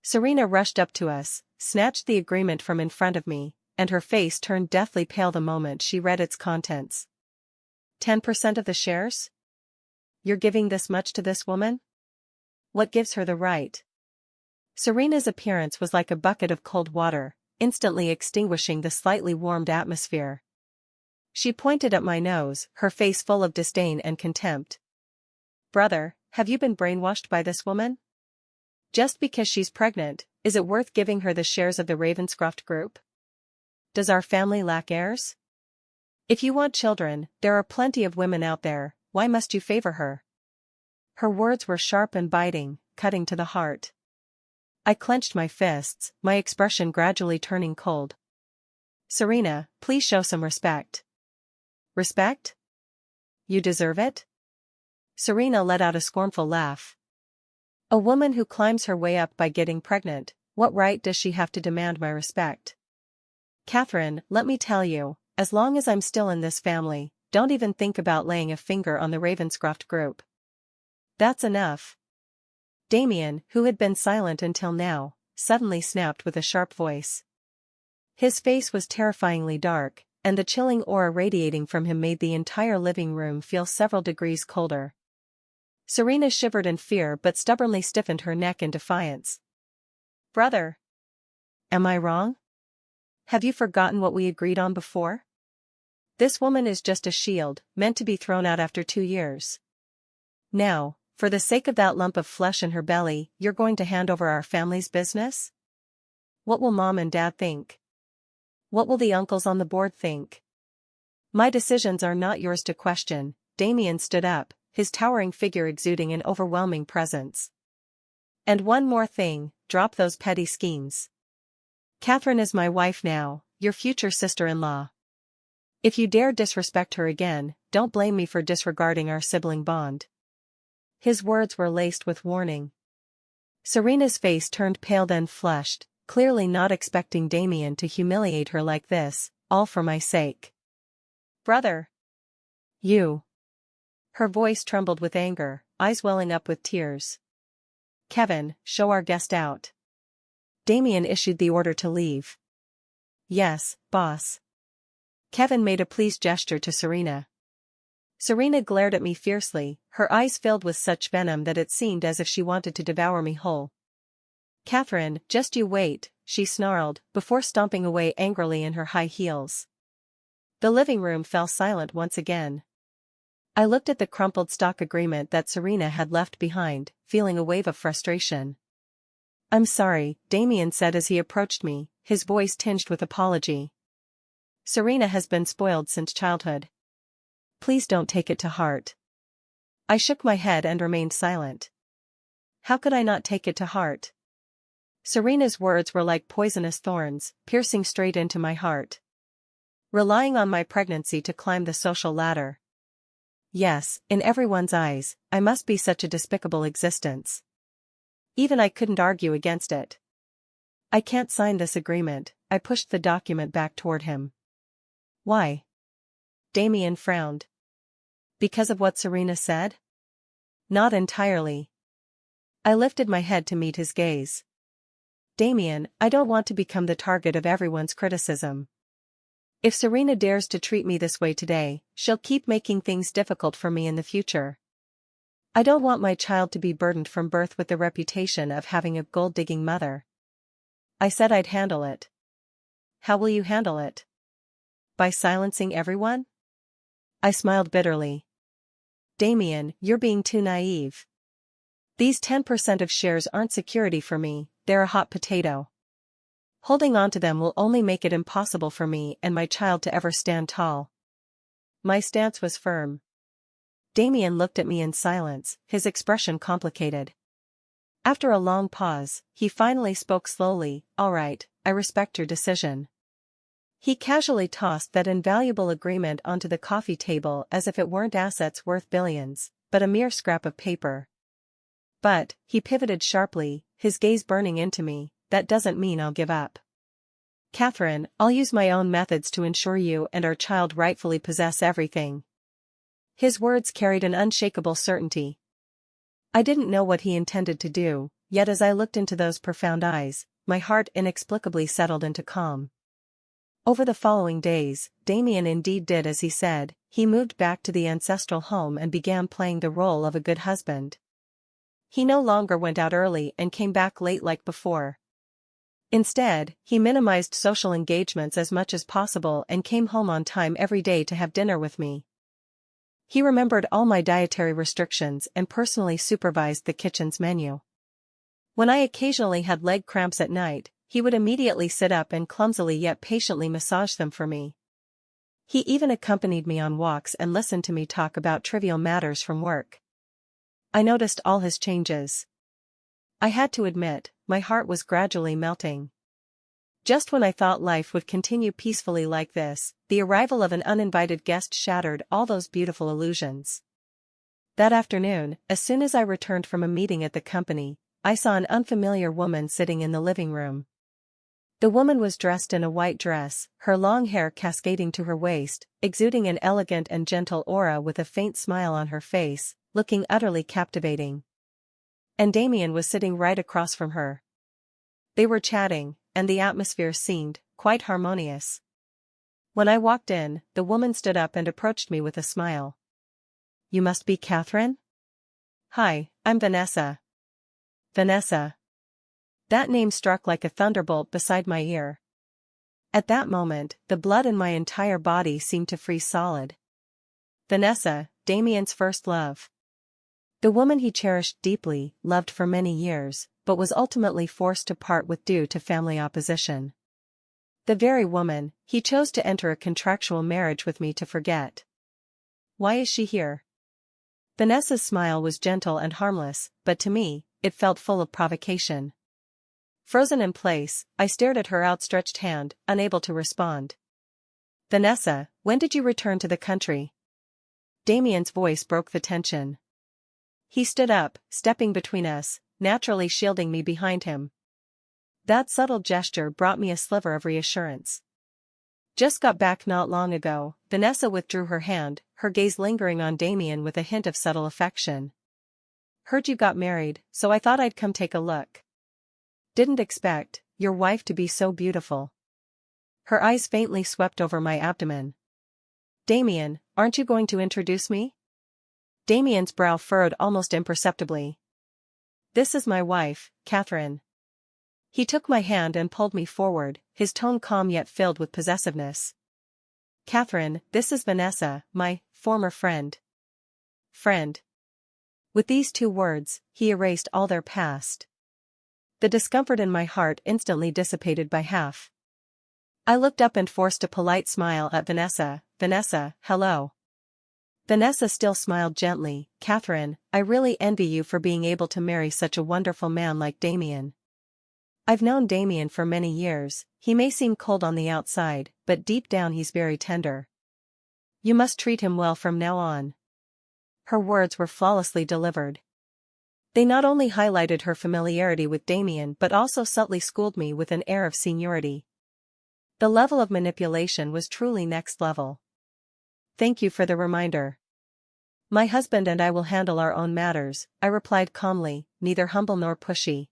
Serena rushed up to us, snatched the agreement from in front of me, and her face turned deathly pale the moment she read its contents. 10% of the shares? You're giving this much to this woman? What gives her the right? Serena's appearance was like a bucket of cold water, instantly extinguishing the slightly warmed atmosphere. She pointed at my nose, her face full of disdain and contempt. Brother, have you been brainwashed by this woman? Just because she's pregnant, is it worth giving her the shares of the Ravenscroft Group? Does our family lack heirs? If you want children, there are plenty of women out there, why must you favor her? Her words were sharp and biting, cutting to the heart. I clenched my fists, my expression gradually turning cold. Serena, please show some respect. Respect? You deserve it? Serena let out a scornful laugh. A woman who climbs her way up by getting pregnant, what right does she have to demand my respect? Catherine, let me tell you, as long as I'm still in this family, don't even think about laying a finger on the Ravenscroft Group. That's enough. Damien, who had been silent until now, suddenly snapped with a sharp voice. His face was terrifyingly dark, and the chilling aura radiating from him made the entire living room feel several degrees colder. Serena shivered in fear but stubbornly stiffened her neck in defiance. Brother! Am I wrong? Have you forgotten what we agreed on before? This woman is just a shield, meant to be thrown out after 2 years. Now, for the sake of that lump of flesh in her belly, you're going to hand over our family's business? What will Mom and Dad think? What will the uncles on the board think? My decisions are not yours to question. Damien stood up, his towering figure exuding an overwhelming presence. And one more thing, drop those petty schemes. Catherine is my wife now, your future sister-in-law. If you dare disrespect her again, don't blame me for disregarding our sibling bond. His words were laced with warning. Serena's face turned pale then flushed, clearly not expecting Damien to humiliate her like this, all for my sake. Brother! You! Her voice trembled with anger, eyes welling up with tears. Kevin, show our guest out. Damien issued the order to leave. Yes, boss. Kevin made a pleased gesture to Serena. Serena glared at me fiercely, her eyes filled with such venom that it seemed as if she wanted to devour me whole. Catherine, just you wait, she snarled, before stomping away angrily in her high heels. The living room fell silent once again. I looked at the crumpled stock agreement that Serena had left behind, feeling a wave of frustration. I'm sorry, Damien said as he approached me, his voice tinged with apology. Serena has been spoiled since childhood. Please don't take it to heart. I shook my head and remained silent. How could I not take it to heart? Serena's words were like poisonous thorns, piercing straight into my heart. Relying on my pregnancy to climb the social ladder. Yes, in everyone's eyes, I must be such a despicable existence. Even I couldn't argue against it. I can't sign this agreement, I pushed the document back toward him. Why? Damien frowned. Because of what Serena said? Not entirely. I lifted my head to meet his gaze. Damien, I don't want to become the target of everyone's criticism. If Serena dares to treat me this way today, she'll keep making things difficult for me in the future. I don't want my child to be burdened from birth with the reputation of having a gold-digging mother. I said I'd handle it. How will you handle it? By silencing everyone? I smiled bitterly. Damien, you're being too naive. These 10% of shares aren't security for me, they're a hot potato. Holding on to them will only make it impossible for me and my child to ever stand tall. My stance was firm. Damien looked at me in silence, his expression complicated. After a long pause, he finally spoke slowly, "All right, I respect your decision." He casually tossed that invaluable agreement onto the coffee table as if it weren't assets worth billions, but a mere scrap of paper. But, he pivoted sharply, his gaze burning into me, "That doesn't mean I'll give up. Catherine, I'll use my own methods to ensure you and our child rightfully possess everything." His words carried an unshakable certainty. I didn't know what he intended to do, yet as I looked into those profound eyes, my heart inexplicably settled into calm. Over the following days, Damien indeed did as he said. He moved back to the ancestral home and began playing the role of a good husband. He no longer went out early and came back late like before. Instead, he minimized social engagements as much as possible and came home on time every day to have dinner with me. He remembered all my dietary restrictions and personally supervised the kitchen's menu. When I occasionally had leg cramps at night, he would immediately sit up and clumsily yet patiently massage them for me. He even accompanied me on walks and listened to me talk about trivial matters from work. I noticed all his changes. I had to admit, my heart was gradually melting. Just when I thought life would continue peacefully like this, the arrival of an uninvited guest shattered all those beautiful illusions. That afternoon, as soon as I returned from a meeting at the company, I saw an unfamiliar woman sitting in the living room. The woman was dressed in a white dress, her long hair cascading to her waist, exuding an elegant and gentle aura with a faint smile on her face, looking utterly captivating. And Damien was sitting right across from her. They were chatting, and the atmosphere seemed quite harmonious. When I walked in, the woman stood up and approached me with a smile. "You must be Catherine?" "Hi, I'm Vanessa." Vanessa. That name struck like a thunderbolt beside my ear. At that moment, the blood in my entire body seemed to freeze solid. Vanessa, Damien's first love. The woman he cherished deeply, loved for many years, but was ultimately forced to part with due to family opposition. The very woman he chose to enter a contractual marriage with me to forget. Why is she here? Vanessa's smile was gentle and harmless, but to me, it felt full of provocation. Frozen in place, I stared at her outstretched hand, unable to respond. "Vanessa, when did you return to the country?" Damien's voice broke the tension. He stood up, stepping between us, naturally shielding me behind him. That subtle gesture brought me a sliver of reassurance. "Just got back not long ago." Vanessa withdrew her hand, her gaze lingering on Damien with a hint of subtle affection. "Heard you got married, so I thought I'd come take a look. Didn't expect your wife to be so beautiful." Her eyes faintly swept over my abdomen. "Damien, aren't you going to introduce me?" Damien's brow furrowed almost imperceptibly. "This is my wife, Catherine." He took my hand and pulled me forward, his tone calm yet filled with possessiveness. "Catherine, this is Vanessa, my former friend." Friend. With these two words, he erased all their past. The discomfort in my heart instantly dissipated by half. I looked up and forced a polite smile at Vanessa. "Vanessa, hello." Vanessa still smiled gently. "Catherine, I really envy you for being able to marry such a wonderful man like Damien. I've known Damien for many years. He may seem cold on the outside, but deep down he's very tender. You must treat him well from now on." Her words were flawlessly delivered. They not only highlighted her familiarity with Damien but also subtly schooled me with an air of seniority. The level of manipulation was truly next level. "Thank you for the reminder. My husband and I will handle our own matters," I replied calmly, neither humble nor pushy.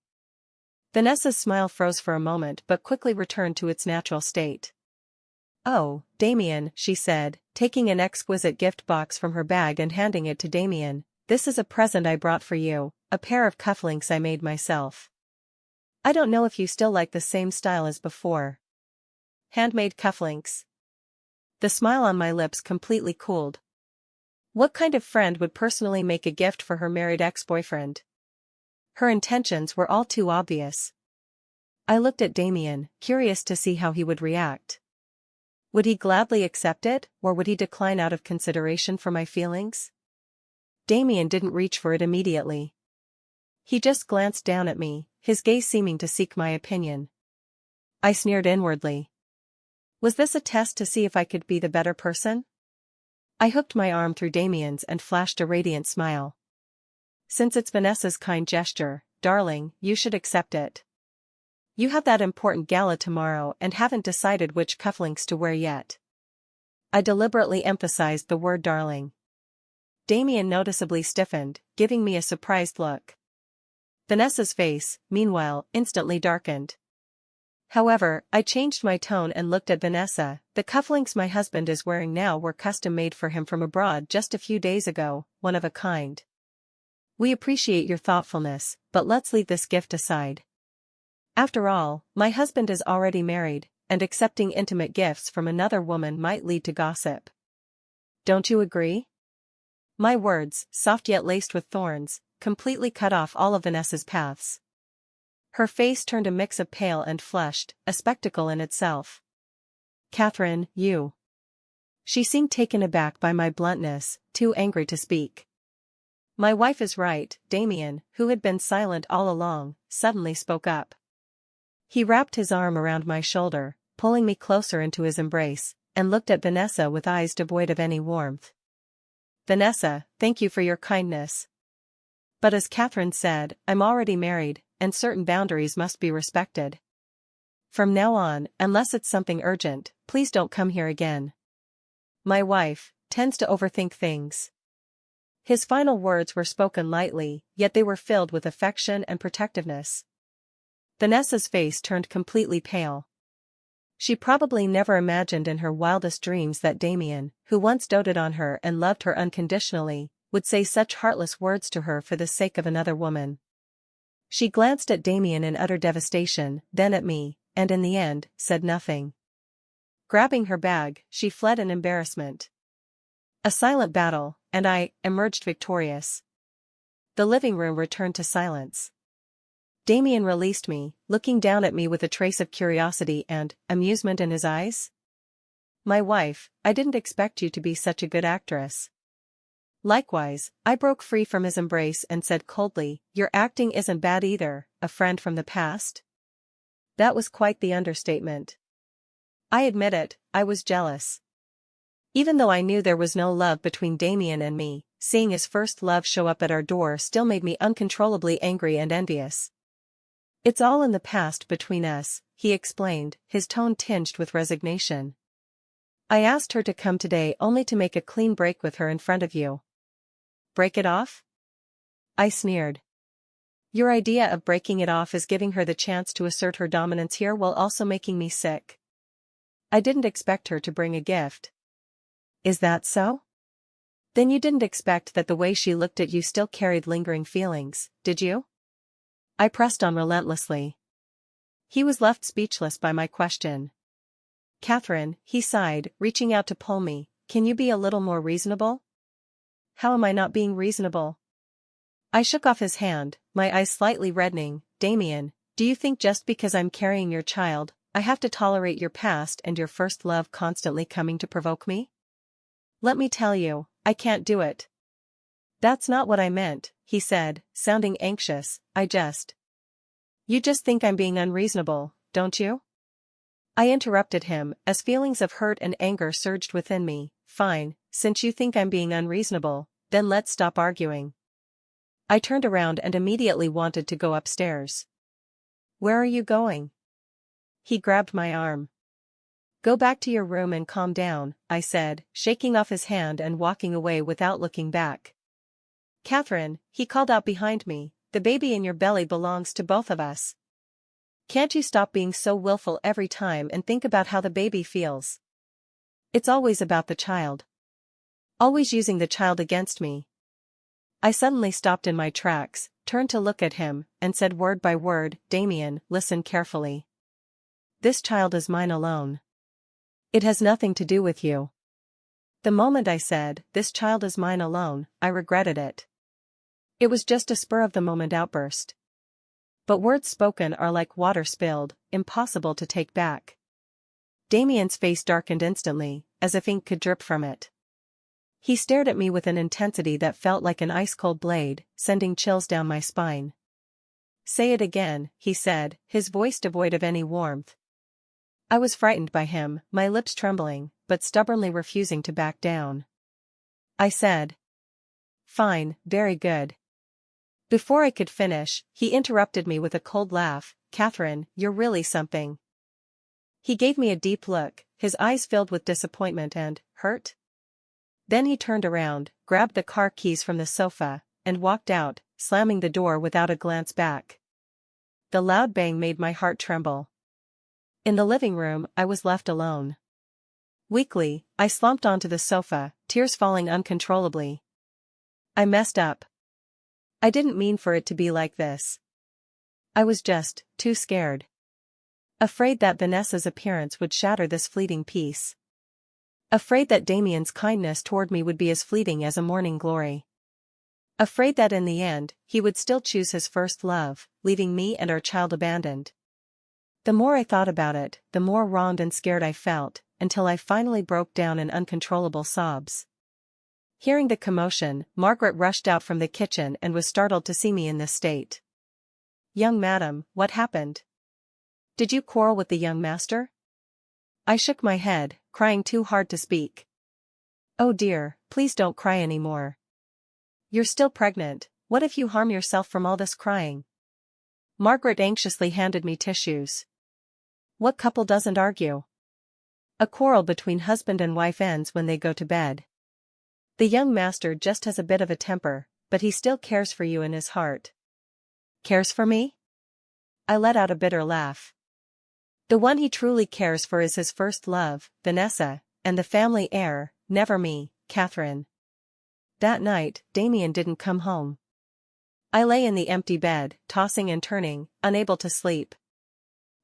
Vanessa's smile froze for a moment but quickly returned to its natural state. "Oh, Damien," she said, taking an exquisite gift box from her bag and handing it to Damien, this is a present I brought for you, a pair of cufflinks I made myself. I don't know if you still like the same style as before. Handmade cufflinks. The smile on my lips completely cooled. What kind of friend would personally make a gift for her married ex-boyfriend? Her intentions were all too obvious. I looked at Damien, curious to see how he would react. Would he gladly accept it, or would he decline out of consideration for my feelings? Damien didn't reach for it immediately. He just glanced down at me, his gaze seeming to seek my opinion. I sneered inwardly. Was this a test to see if I could be the better person? I hooked my arm through Damien's and flashed a radiant smile. Since it's Vanessa's kind gesture, darling, you should accept it. You have that important gala tomorrow and haven't decided which cufflinks to wear yet. I deliberately emphasized the word darling. Damien noticeably stiffened, giving me a surprised look. Vanessa's face, meanwhile, instantly darkened. However, I changed my tone and looked at Vanessa. The cufflinks my husband is wearing now were custom made for him from abroad just a few days ago, one of a kind. We appreciate your thoughtfulness, but let's leave this gift aside. After all, my husband is already married, and accepting intimate gifts from another woman might lead to gossip. Don't you agree? My words, soft yet laced with thorns, completely cut off all of Vanessa's paths. Her face turned a mix of pale and flushed, a spectacle in itself. Catherine, you. She seemed taken aback by my bluntness, too angry to speak. My wife is right, Damien, who had been silent all along, suddenly spoke up. He wrapped his arm around my shoulder, pulling me closer into his embrace, and looked at Vanessa with eyes devoid of any warmth. Vanessa, thank you for your kindness. But as Catherine said, I'm already married, and certain boundaries must be respected. From now on, unless it's something urgent, please don't come here again. My wife tends to overthink things. His final words were spoken lightly, yet they were filled with affection and protectiveness. Vanessa's face turned completely pale. She probably never imagined in her wildest dreams that Damien, who once doted on her and loved her unconditionally, would say such heartless words to her for the sake of another woman. She glanced at Damien in utter devastation, then at me, and in the end, said nothing. Grabbing her bag, she fled in embarrassment. A silent battle, and I emerged victorious. The living room returned to silence. Damien released me, looking down at me with a trace of curiosity and amusement in his eyes. My wife, I didn't expect you to be such a good actress. Likewise, I broke free from his embrace and said coldly, your acting isn't bad either, a friend from the past? That was quite the understatement. I admit it, I was jealous. Even though I knew there was no love between Damien and me, seeing his first love show up at our door still made me uncontrollably angry and envious. It's all in the past between us, he explained, his tone tinged with resignation. I asked her to come today only to make a clean break with her in front of you. Break it off? I sneered. Your idea of breaking it off is giving her the chance to assert her dominance here while also making me sick. I didn't expect her to bring a gift. Is that so? Then you didn't expect that the way she looked at you still carried lingering feelings, did you? I pressed on relentlessly. He was left speechless by my question. Catherine, he sighed, reaching out to pull me, can you be a little more reasonable? How am I not being reasonable? I shook off his hand, my eyes slightly reddening. Damien, do you think just because I'm carrying your child, I have to tolerate your past and your first love constantly coming to provoke me? Let me tell you, I can't do it. That's not what I meant, he said, sounding anxious. You just think I'm being unreasonable, don't you? I interrupted him, as feelings of hurt and anger surged within me. Fine, since you think I'm being unreasonable, then let's stop arguing. I turned around and immediately wanted to go upstairs. Where are you going? He grabbed my arm. Go back to your room and calm down, I said, shaking off his hand and walking away without looking back. Catherine, he called out behind me, the baby in your belly belongs to both of us. Can't you stop being so willful every time and think about how the baby feels? It's always about the child. Always using the child against me. I suddenly stopped in my tracks, turned to look at him, and said word by word, "Damien, listen carefully. This child is mine alone. It has nothing to do with you." The moment I said, "This child is mine alone," I regretted it. It was just a spur-of-the-moment outburst. But words spoken are like water spilled, impossible to take back. Damien's face darkened instantly, as if ink could drip from it. He stared at me with an intensity that felt like an ice-cold blade, sending chills down my spine. "Say it again," he said, his voice devoid of any warmth. I was frightened by him, my lips trembling, but stubbornly refusing to back down. I said, "Fine, very good." Before I could finish, he interrupted me with a cold laugh. "Catherine, you're really something." He gave me a deep look, his eyes filled with disappointment and hurt. Then he turned around, grabbed the car keys from the sofa, and walked out, slamming the door without a glance back. The loud bang made my heart tremble. In the living room, I was left alone. Weakly, I slumped onto the sofa, tears falling uncontrollably. I messed up. I didn't mean for it to be like this. I was just too scared. Afraid that Vanessa's appearance would shatter this fleeting peace. Afraid that Damien's kindness toward me would be as fleeting as a morning glory. Afraid that in the end, he would still choose his first love, leaving me and our child abandoned. The more I thought about it, the more wronged and scared I felt, until I finally broke down in uncontrollable sobs. Hearing the commotion, Margaret rushed out from the kitchen and was startled to see me in this state. "Young madam, what happened? Did you quarrel with the young master?" I shook my head, crying too hard to speak. "Oh dear, please don't cry anymore. You're still pregnant, what if you harm yourself from all this crying?" Margaret anxiously handed me tissues. What couple doesn't argue? A quarrel between husband and wife ends when they go to bed. The young master just has a bit of a temper, but he still cares for you in his heart. Cares for me? I let out a bitter laugh. The one he truly cares for is his first love, Vanessa, and the family heir, never me, Catherine. That night, Damien didn't come home. I lay in the empty bed, tossing and turning, unable to sleep.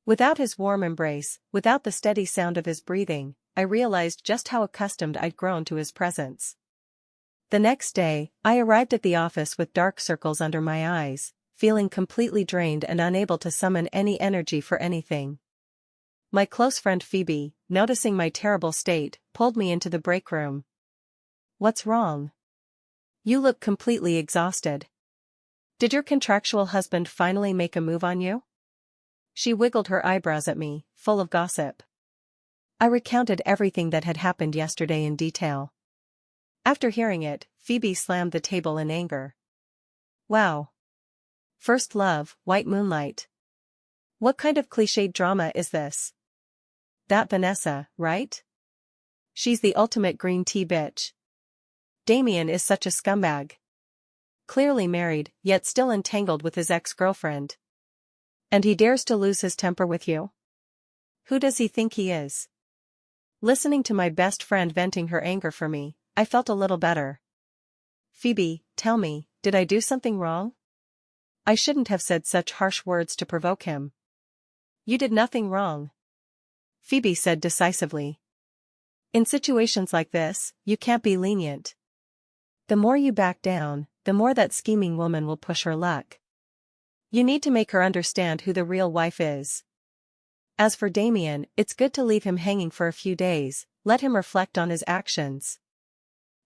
Without his warm embrace, without the steady sound of his breathing, I realized just how accustomed I'd grown to his presence. The next day, I arrived at the office with dark circles under my eyes, feeling completely drained and unable to summon any energy for anything. My close friend Phoebe, noticing my terrible state, pulled me into the break room. "What's wrong? You look completely exhausted. Did your contractual husband finally make a move on you?" She wiggled her eyebrows at me, full of gossip. I recounted everything that had happened yesterday in detail. After hearing it, Phoebe slammed the table in anger. "Wow. First love, white moonlight. What kind of cliched drama is this? That Vanessa, right? She's the ultimate green tea bitch. Damien is such a scumbag. Clearly married, yet still entangled with his ex-girlfriend. And he dares to lose his temper with you? Who does he think he is?" Listening to my best friend venting her anger for me, I felt a little better. "Phoebe, tell me, did I do something wrong? I shouldn't have said such harsh words to provoke him." "You did nothing wrong," Phoebe said decisively. "In situations like this, you can't be lenient. The more you back down, the more that scheming woman will push her luck. You need to make her understand who the real wife is. As for Damien, it's good to leave him hanging for a few days, let him reflect on his actions."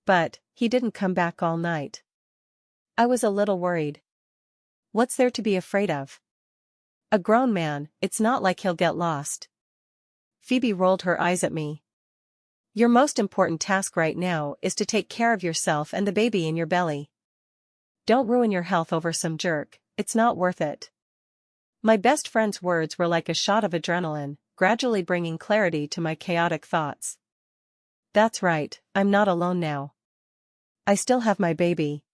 "But, he didn't come back all night." I was a little worried. "What's there to be afraid of? A grown man, it's not like he'll get lost." Phoebe rolled her eyes at me. "Your most important task right now is to take care of yourself and the baby in your belly. Don't ruin your health over some jerk, it's not worth it." My best friend's words were like a shot of adrenaline, gradually bringing clarity to my chaotic thoughts. That's right, I'm not alone now. I still have my baby.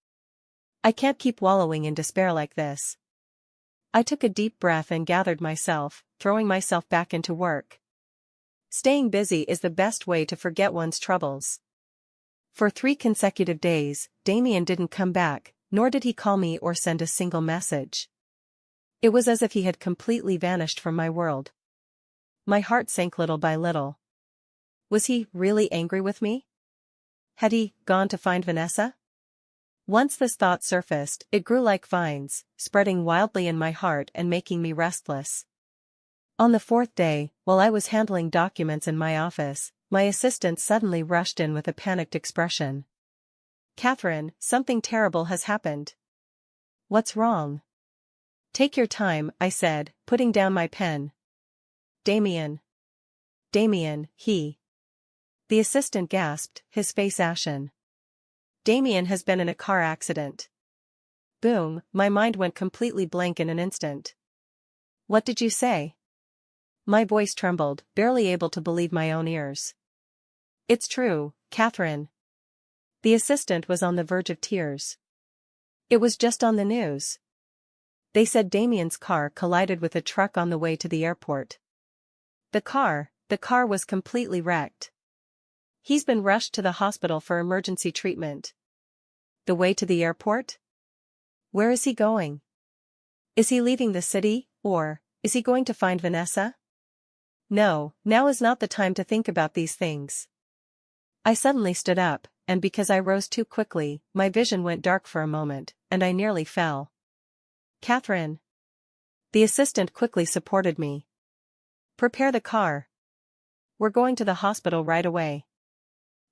I can't keep wallowing in despair like this. I took a deep breath and gathered myself, throwing myself back into work. Staying busy is the best way to forget one's troubles. For 3 consecutive days, Damien didn't come back, nor did he call me or send a single message. It was as if he had completely vanished from my world. My heart sank little by little. Was he really angry with me? Had he gone to find Vanessa? Once this thought surfaced, it grew like vines, spreading wildly in my heart and making me restless. On the fourth day, while I was handling documents in my office, my assistant suddenly rushed in with a panicked expression. "Catherine, something terrible has happened." "What's wrong?" "Take your time," I said, putting down my pen. Damien. Damien, he. The assistant gasped, his face ashen. "Damien has been in a car accident." Boom, my mind went completely blank in an instant. "What did you say?" My voice trembled, barely able to believe my own ears. "It's true, Catherine." The assistant was on the verge of tears. "It was just on the news. They said Damien's car collided with a truck on the way to the airport. The car was completely wrecked. He's been rushed to the hospital for emergency treatment." "The way to the airport? Where is he going? Is he leaving the city, or is he going to find Vanessa?" "No, now is not the time to think about these things." I suddenly stood up, and because I rose too quickly, my vision went dark for a moment, and I nearly fell. "Catherine." The assistant quickly supported me. "Prepare the car. We're going to the hospital right away."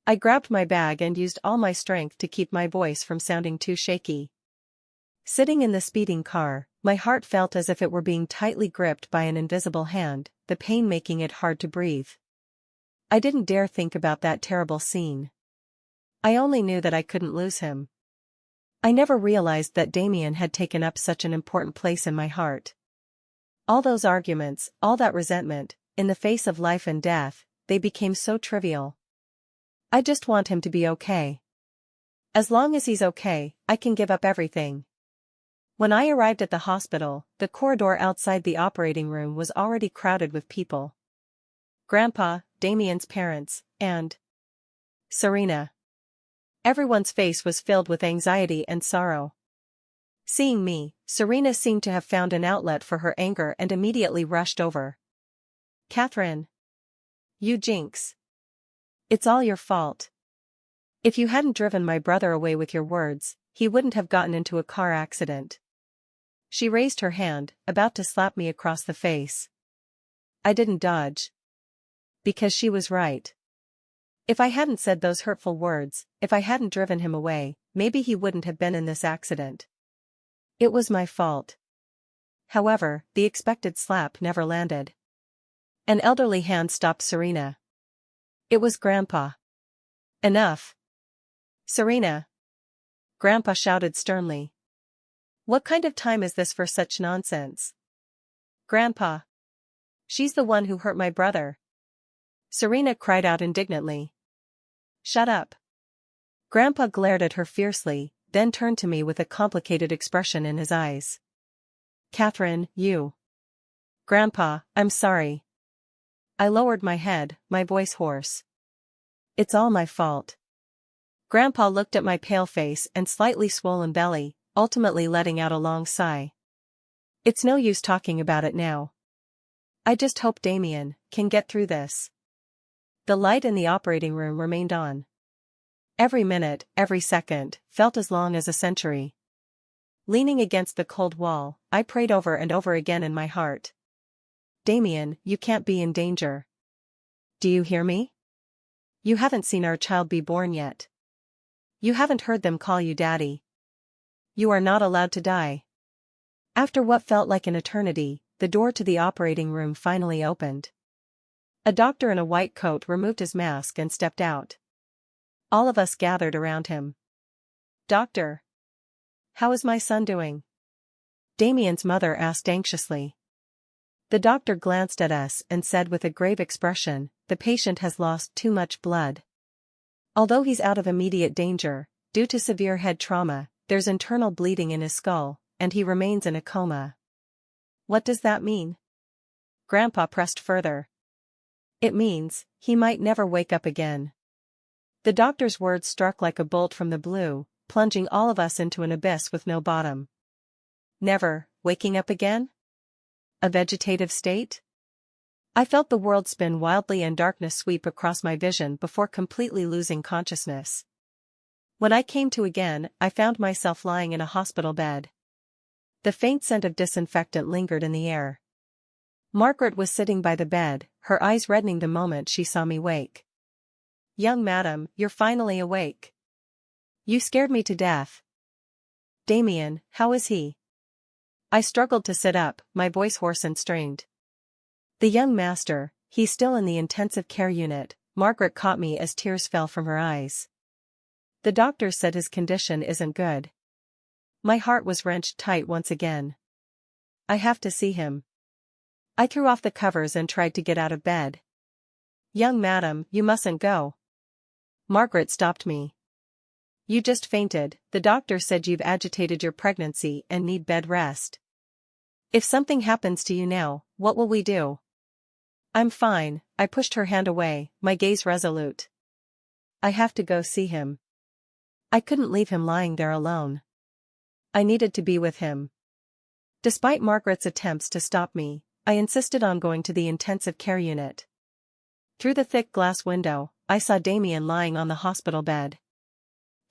I grabbed my bag and used all my strength to keep my voice from sounding too shaky. Sitting in the speeding car, my heart felt as if it were being tightly gripped by an invisible hand, the pain making it hard to breathe. I didn't dare think about that terrible scene. I only knew that I couldn't lose him. I never realized that Damien had taken up such an important place in my heart. All those arguments, all that resentment, in the face of life and death, they became so trivial. I just want him to be okay. As long as he's okay, I can give up everything. When I arrived at the hospital, the corridor outside the operating room was already crowded with people. Grandpa, Damien's parents, and Serena. Everyone's face was filled with anxiety and sorrow. Seeing me, Serena seemed to have found an outlet for her anger and immediately rushed over. "Catherine. You jinx. It's all your fault. If you hadn't driven my brother away with your words, he wouldn't have gotten into a car accident." She raised her hand, about to slap me across the face. I didn't dodge. Because she was right. If I hadn't said those hurtful words, if I hadn't driven him away, maybe he wouldn't have been in this accident. It was my fault. However, the expected slap never landed. An elderly hand stopped Serena. It was Grandpa. "Enough. Serena." Grandpa shouted sternly. "What kind of time is this for such nonsense?" "Grandpa. She's the one who hurt my brother." Serena cried out indignantly. "Shut up." Grandpa glared at her fiercely, then turned to me with a complicated expression in his eyes. "Catherine, you." "Grandpa, I'm sorry." I lowered my head, my voice hoarse. "It's all my fault." Grandpa looked at my pale face and slightly swollen belly, ultimately letting out a long sigh. "It's no use talking about it now. I just hope Damien can get through this." The light in the operating room remained on. Every minute, every second, felt as long as a century. Leaning against the cold wall, I prayed over and over again in my heart. "Damien, you can't be in danger. Do you hear me? You haven't seen our child be born yet. You haven't heard them call you Daddy. You are not allowed to die." After what felt like an eternity, the door to the operating room finally opened. A doctor in a white coat removed his mask and stepped out. All of us gathered around him. "Doctor. How is my son doing?" Damien's mother asked anxiously. The doctor glanced at us and said with a grave expression, "The patient has lost too much blood. Although he's out of immediate danger, due to severe head trauma, there's internal bleeding in his skull, and he remains in a coma." "What does that mean?" Grandpa pressed further. "It means, he might never wake up again." The doctor's words struck like a bolt from the blue, plunging all of us into an abyss with no bottom. Never, waking up again? A vegetative state? I felt the world spin wildly and darkness sweep across my vision before completely losing consciousness. When I came to again, I found myself lying in a hospital bed. The faint scent of disinfectant lingered in the air. Margaret was sitting by the bed, her eyes reddening the moment she saw me wake. "Young madam, you're finally awake. You scared me to death." "Damien, how is he?" I struggled to sit up, my voice hoarse and strained. "The young master, he's still in the intensive care unit." Margaret caught me as tears fell from her eyes. "The doctor said his condition isn't good." My heart was wrenched tight once again. "I have to see him." I threw off the covers and tried to get out of bed. "Young madam, you mustn't go." Margaret stopped me. "You just fainted. The doctor said you've agitated your pregnancy and need bed rest. If something happens to you now, what will we do?" "I'm fine." I pushed her hand away, my gaze resolute. "I have to go see him." I couldn't leave him lying there alone. I needed to be with him. Despite Margaret's attempts to stop me, I insisted on going to the intensive care unit. Through the thick glass window, I saw Damien lying on the hospital bed.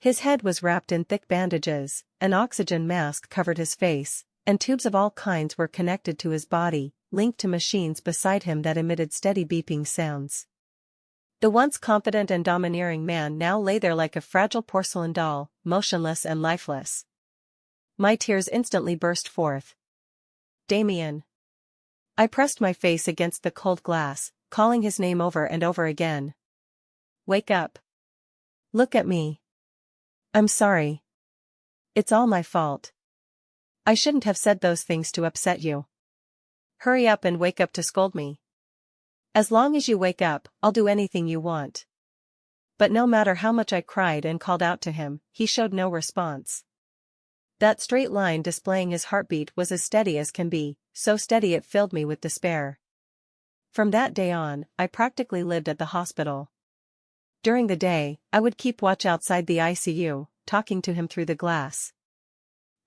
His head was wrapped in thick bandages, an oxygen mask covered his face, and tubes of all kinds were connected to his body, linked to machines beside him that emitted steady beeping sounds. The once confident and domineering man now lay there like a fragile porcelain doll, motionless and lifeless. My tears instantly burst forth. "Damien." I pressed my face against the cold glass, calling his name over and over again. "Wake up. Look at me. I'm sorry. It's all my fault. I shouldn't have said those things to upset you. Hurry up and wake up to scold me. As long as you wake up, I'll do anything you want." But no matter how much I cried and called out to him, he showed no response. That straight line displaying his heartbeat was as steady as can be, so steady it filled me with despair. From that day on, I practically lived at the hospital. During the day, I would keep watch outside the ICU, talking to him through the glass.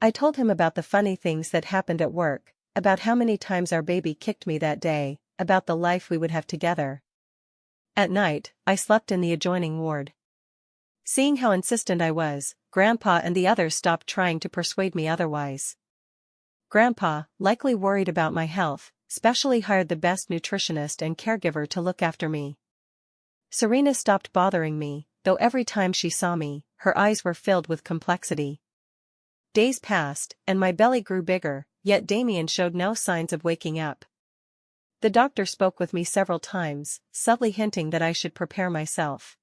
I told him about the funny things that happened at work, about how many times our baby kicked me that day, about the life we would have together. At night, I slept in the adjoining ward. Seeing how insistent I was, Grandpa and the others stopped trying to persuade me otherwise. Grandpa, likely worried about my health, specially hired the best nutritionist and caregiver to look after me. Serena stopped bothering me, though every time she saw me, her eyes were filled with complexity. Days passed, and my belly grew bigger, yet Damien showed no signs of waking up. The doctor spoke with me several times, subtly hinting that I should prepare myself.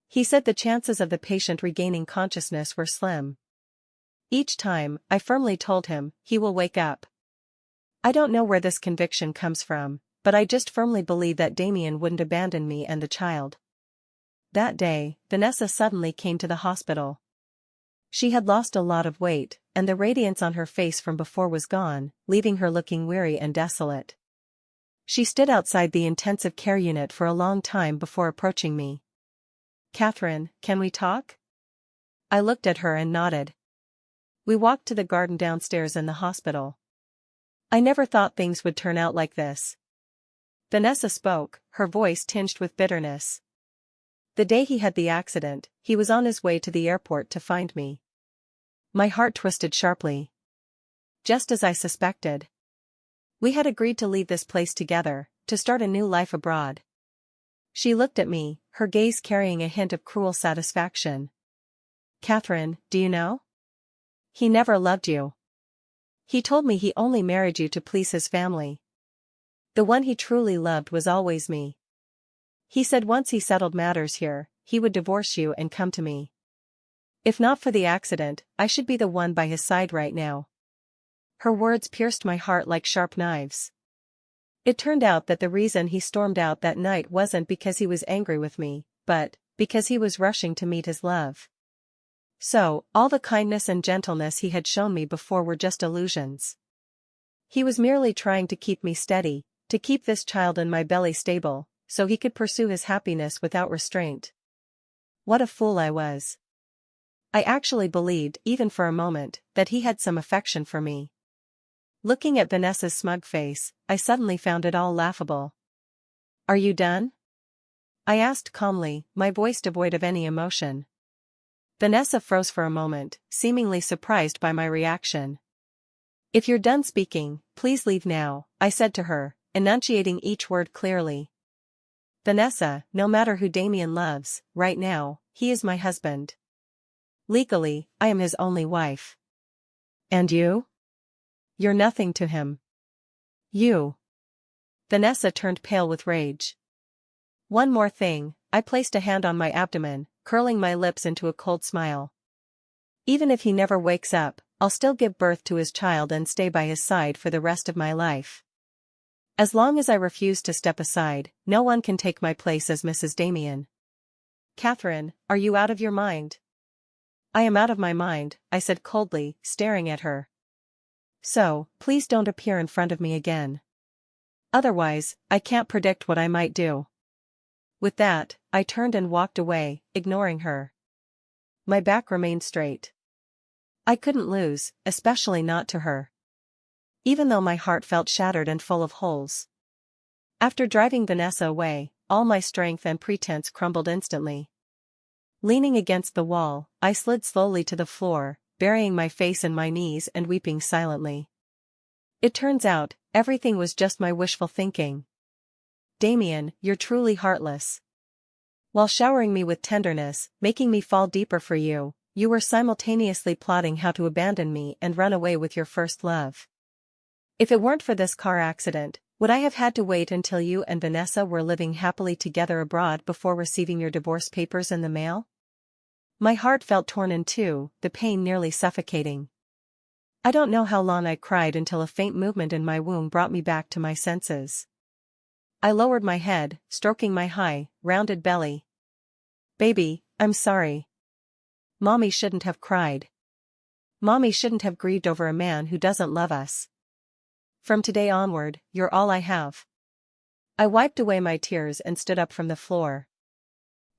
He said the chances of the patient regaining consciousness were slim. Each time, I firmly told him, "He will wake up." I don't know where this conviction comes from, but I just firmly believe that Damien wouldn't abandon me and the child. That day, Vanessa suddenly came to the hospital. She had lost a lot of weight, and the radiance on her face from before was gone, leaving her looking weary and desolate. She stood outside the intensive care unit for a long time before approaching me. "Catherine, can we talk?" I looked at her and nodded. We walked to the garden downstairs in the hospital. "I never thought things would turn out like this." Vanessa spoke, her voice tinged with bitterness. "The day he had the accident, he was on his way to the airport to find me." My heart twisted sharply. Just as I suspected. We had agreed to leave this place together, to start a new life abroad. She looked at me, her gaze carrying a hint of cruel satisfaction. "Catherine, do you know? He never loved you. He told me he only married you to please his family. The one he truly loved was always me. He said once he settled matters here, he would divorce you and come to me. If not for the accident, I should be the one by his side right now." Her words pierced my heart like sharp knives. It turned out that the reason he stormed out that night wasn't because he was angry with me, but because he was rushing to meet his love. So, all the kindness and gentleness he had shown me before were just illusions. He was merely trying to keep me steady, to keep this child in my belly stable, so he could pursue his happiness without restraint. What a fool I was. I actually believed, even for a moment, that he had some affection for me. Looking at Vanessa's smug face, I suddenly found it all laughable. "Are you done?" I asked calmly, my voice devoid of any emotion. Vanessa froze for a moment, seemingly surprised by my reaction. "If you're done speaking, please leave now," I said to her, enunciating each word clearly. "Vanessa, no matter who Damien loves, right now, he is my husband. Legally, I am his only wife. And you? You're nothing to him. You." Vanessa turned pale with rage. "One more thing," I placed a hand on my abdomen, curling my lips into a cold smile. "Even if he never wakes up, I'll still give birth to his child and stay by his side for the rest of my life. As long as I refuse to step aside, no one can take my place as Mrs. Damien." "Catherine, are you out of your mind?" "I am out of my mind," I said coldly, staring at her. "So, please don't appear in front of me again. Otherwise, I can't predict what I might do." With that, I turned and walked away, ignoring her. My back remained straight. I couldn't lose, especially not to her. Even though my heart felt shattered and full of holes. After driving Vanessa away, all my strength and pretense crumbled instantly. Leaning against the wall, I slid slowly to the floor, burying my face in my knees and weeping silently. It turns out, everything was just my wishful thinking. "Damien, you're truly heartless. While showering me with tenderness, making me fall deeper for you, you were simultaneously plotting how to abandon me and run away with your first love. If it weren't for this car accident, would I have had to wait until you and Vanessa were living happily together abroad before receiving your divorce papers in the mail?" My heart felt torn in two, the pain nearly suffocating. I don't know how long I cried until a faint movement in my womb brought me back to my senses. I lowered my head, stroking my high, rounded belly. "Baby, I'm sorry. Mommy shouldn't have cried. Mommy shouldn't have grieved over a man who doesn't love us. From today onward, you're all I have." I wiped away my tears and stood up from the floor.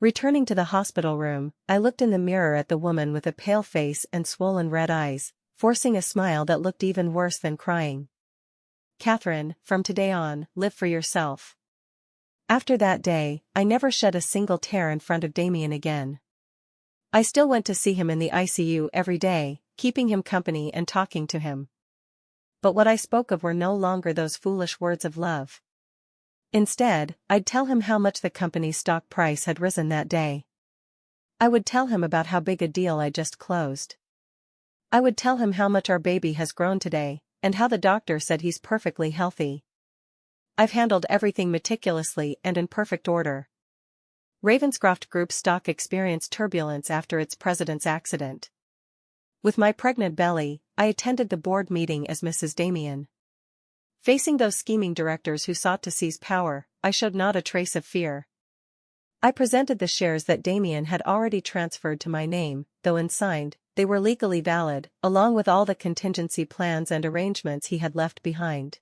Returning to the hospital room, I looked in the mirror at the woman with a pale face and swollen red eyes, forcing a smile that looked even worse than crying. "Catherine, from today on, live for yourself." After that day, I never shed a single tear in front of Damien again. I still went to see him in the ICU every day, keeping him company and talking to him. But what I spoke of were no longer those foolish words of love. Instead, I'd tell him how much the company's stock price had risen that day. I would tell him about how big a deal I just closed. I would tell him how much our baby has grown today, and how the doctor said he's perfectly healthy. I've handled everything meticulously and in perfect order. Ravenscroft Group's stock experienced turbulence after its president's accident. With my pregnant belly, I attended the board meeting as Mrs. Damien. Facing those scheming directors who sought to seize power, I showed not a trace of fear. I presented the shares that Damien had already transferred to my name, though unsigned, they were legally valid, along with all the contingency plans and arrangements he had left behind.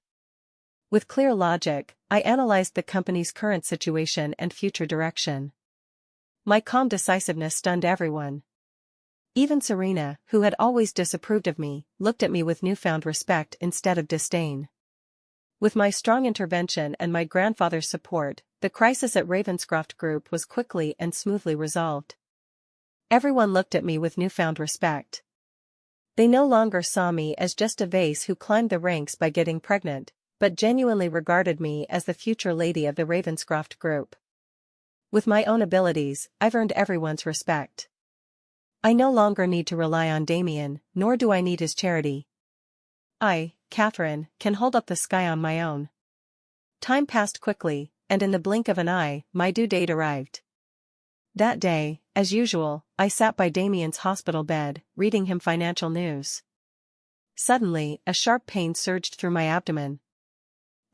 With clear logic, I analyzed the company's current situation and future direction. My calm decisiveness stunned everyone. Even Serena, who had always disapproved of me, looked at me with newfound respect instead of disdain. With my strong intervention and my grandfather's support, the crisis at Ravenscroft Group was quickly and smoothly resolved. Everyone looked at me with newfound respect. They no longer saw me as just a vase who climbed the ranks by getting pregnant, but genuinely regarded me as the future lady of the Ravenscroft Group. With my own abilities, I've earned everyone's respect. I no longer need to rely on Damien, nor do I need his charity. I, Catherine, can hold up the sky on my own. Time passed quickly, and in the blink of an eye, my due date arrived. That day, as usual, I sat by Damien's hospital bed, reading him financial news. Suddenly, a sharp pain surged through my abdomen.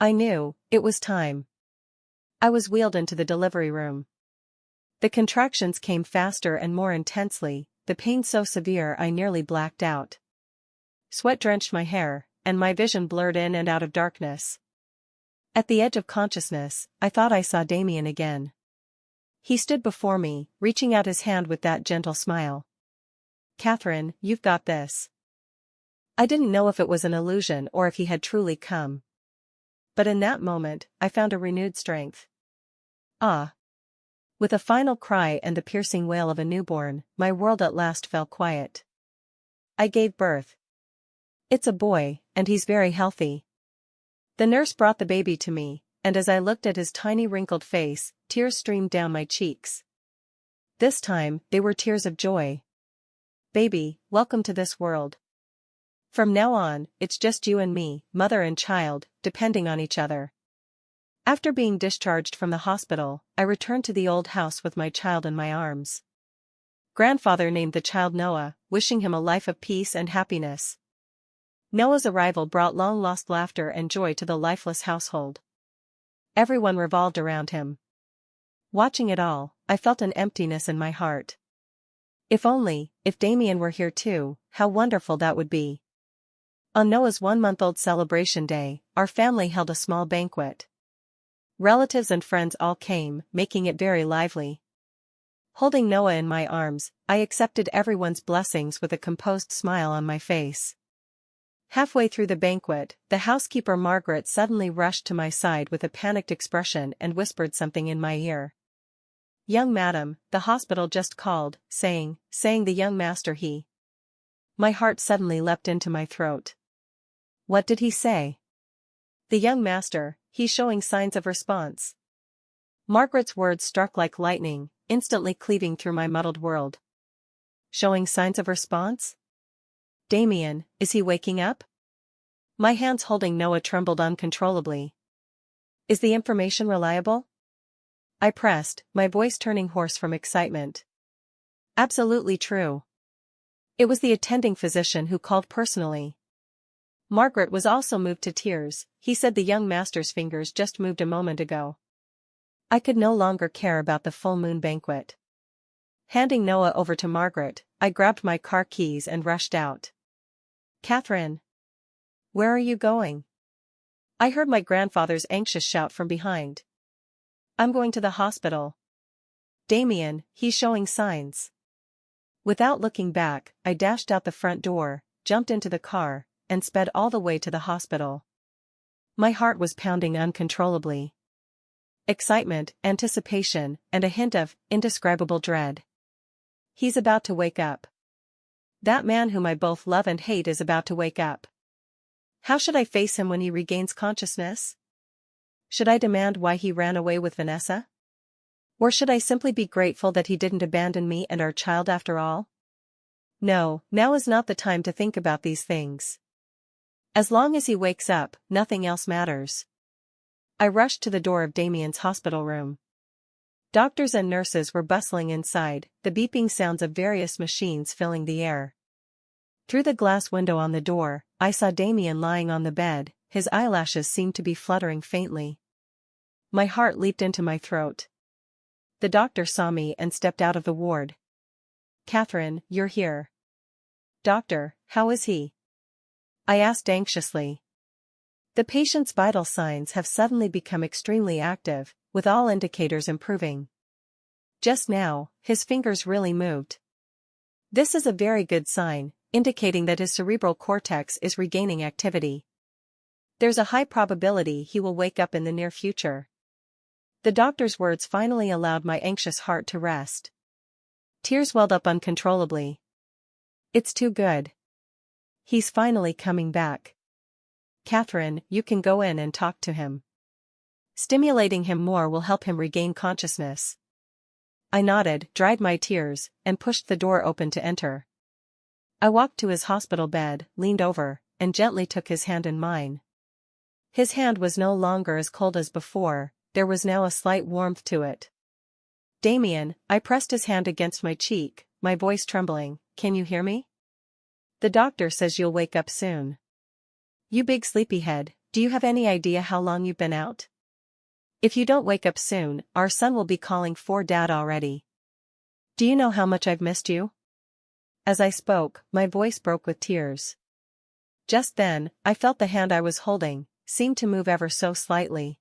I knew, it was time. I was wheeled into the delivery room. The contractions came faster and more intensely, the pain so severe I nearly blacked out. Sweat drenched my hair, and my vision blurred in and out of darkness. At the edge of consciousness, I thought I saw Damien again. He stood before me, reaching out his hand with that gentle smile. Catherine, you've got this. I didn't know if it was an illusion or if he had truly come. But in that moment, I found a renewed strength. Ah! With a final cry and the piercing wail of a newborn, my world at last fell quiet. I gave birth. It's a boy, and he's very healthy. The nurse brought the baby to me, and as I looked at his tiny wrinkled face, tears streamed down my cheeks. This time, they were tears of joy. Baby, welcome to this world. From now on, it's just you and me, mother and child, depending on each other. After being discharged from the hospital, I returned to the old house with my child in my arms. Grandfather named the child Noah, wishing him a life of peace and happiness. Noah's arrival brought long-lost laughter and joy to the lifeless household. Everyone revolved around him. Watching it all, I felt an emptiness in my heart. If Damien were here too, how wonderful that would be. On Noah's 1-month-old celebration day, our family held a small banquet. Relatives and friends all came, making it very lively. Holding Noah in my arms, I accepted everyone's blessings with a composed smile on my face. Halfway through the banquet, the housekeeper Margaret suddenly rushed to my side with a panicked expression and whispered something in my ear. "Young madam, the hospital just called, saying the young master he." My heart suddenly leapt into my throat. What did he say? The young master, he's showing signs of response. Margaret's words struck like lightning, instantly cleaving through my muddled world. Showing signs of response? Damien, is he waking up? My hands holding Noah trembled uncontrollably. Is the information reliable? I pressed, my voice turning hoarse from excitement. Absolutely true. It was the attending physician who called personally. Margaret was also moved to tears. He said the young master's fingers just moved a moment ago. I could no longer care about the full moon banquet. Handing Noah over to Margaret, I grabbed my car keys and rushed out. Catherine! Where are you going? I heard my grandfather's anxious shout from behind. I'm going to the hospital. Damien, he's showing signs. Without looking back, I dashed out the front door, jumped into the car, and sped all the way to the hospital. My heart was pounding uncontrollably. Excitement, anticipation, and a hint of indescribable dread. He's about to wake up. That man whom I both love and hate is about to wake up. How should I face him when he regains consciousness? Should I demand why he ran away with Vanessa? Or should I simply be grateful that he didn't abandon me and our child after all? No, now is not the time to think about these things. As long as he wakes up, nothing else matters. I rushed to the door of Damien's hospital room. Doctors and nurses were bustling inside, the beeping sounds of various machines filling the air. Through the glass window on the door, I saw Damien lying on the bed, his eyelashes seemed to be fluttering faintly. My heart leaped into my throat. The doctor saw me and stepped out of the ward. Catherine, you're here. Doctor, how is he? I asked anxiously. The patient's vital signs have suddenly become extremely active, with all indicators improving. Just now, his fingers really moved. This is a very good sign, indicating that his cerebral cortex is regaining activity. There's a high probability he will wake up in the near future. The doctor's words finally allowed my anxious heart to rest. Tears welled up uncontrollably. It's too good. He's finally coming back. Catherine, you can go in and talk to him. Stimulating him more will help him regain consciousness. I nodded, dried my tears, and pushed the door open to enter. I walked to his hospital bed, leaned over, and gently took his hand in mine. His hand was no longer as cold as before, there was now a slight warmth to it. Damien, I pressed his hand against my cheek, my voice trembling, can you hear me? The doctor says you'll wake up soon. You big sleepyhead, do you have any idea how long you've been out? If you don't wake up soon, our son will be calling for Dad already. Do you know how much I've missed you? As I spoke, my voice broke with tears. Just then, I felt the hand I was holding seemed to move ever so slightly.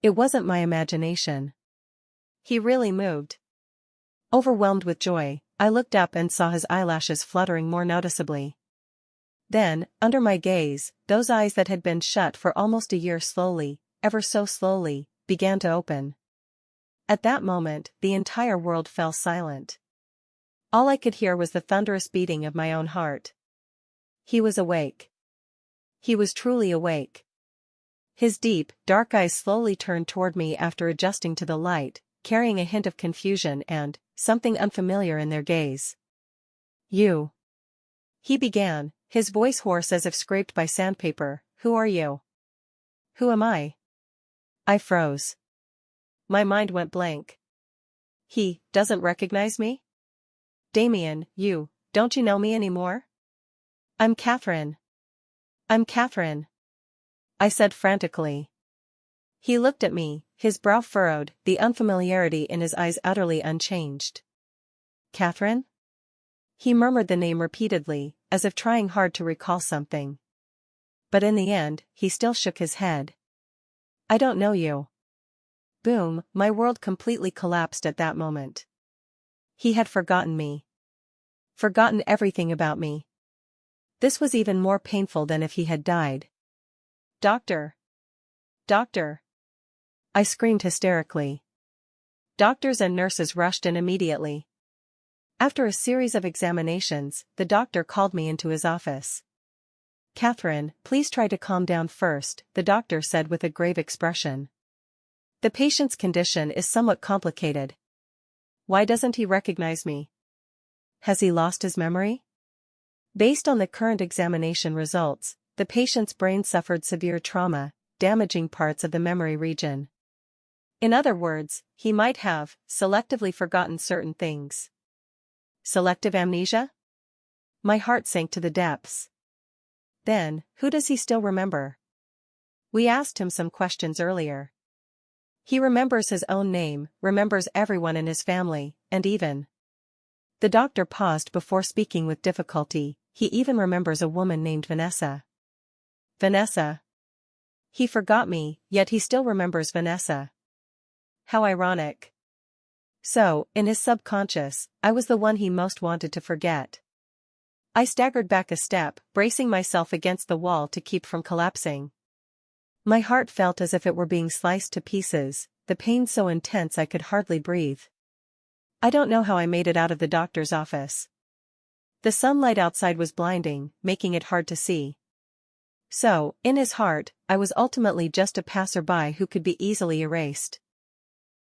It wasn't my imagination. He really moved. Overwhelmed with joy, I looked up and saw his eyelashes fluttering more noticeably. Then, under my gaze, those eyes that had been shut for almost a year slowly, ever so slowly, began to open. At that moment, the entire world fell silent. All I could hear was the thunderous beating of my own heart. He was awake. He was truly awake. His deep, dark eyes slowly turned toward me after adjusting to the light, carrying a hint of confusion and something unfamiliar in their gaze. "You," he began, his voice hoarse as if scraped by sandpaper. "Who are you?" "Who am I?" I froze. My mind went blank. "He doesn't recognize me? Damien, don't you know me anymore?" I'm Catherine," I said frantically. He looked at me, his brow furrowed, the unfamiliarity in his eyes utterly unchanged. "Catherine?" He murmured the name repeatedly, as if trying hard to recall something. But in the end, he still shook his head. "I don't know you." Boom, my world completely collapsed at that moment. He had forgotten me. Forgotten everything about me. This was even more painful than if he had died. "Doctor! Doctor!" I screamed hysterically. Doctors and nurses rushed in immediately. After a series of examinations, the doctor called me into his office. "Catherine, please try to calm down first," the doctor said with a grave expression. "The patient's condition is somewhat complicated." "Why doesn't he recognize me? Has he lost his memory?" "Based on the current examination results, the patient's brain suffered severe trauma, damaging parts of the memory region. In other words, he might have selectively forgotten certain things." Selective amnesia? My heart sank to the depths. Then, who does he still remember? We asked him some questions earlier. He remembers his own name, remembers everyone in his family, and even. The doctor paused before speaking with difficulty. He even remembers a woman named Vanessa. Vanessa. He forgot me, yet he still remembers Vanessa. How ironic. So, in his subconscious, I was the one he most wanted to forget. I staggered back a step, bracing myself against the wall to keep from collapsing. My heart felt as if it were being sliced to pieces, the pain so intense I could hardly breathe. I don't know how I made it out of the doctor's office. The sunlight outside was blinding, making it hard to see. So, in his heart, I was ultimately just a passerby who could be easily erased.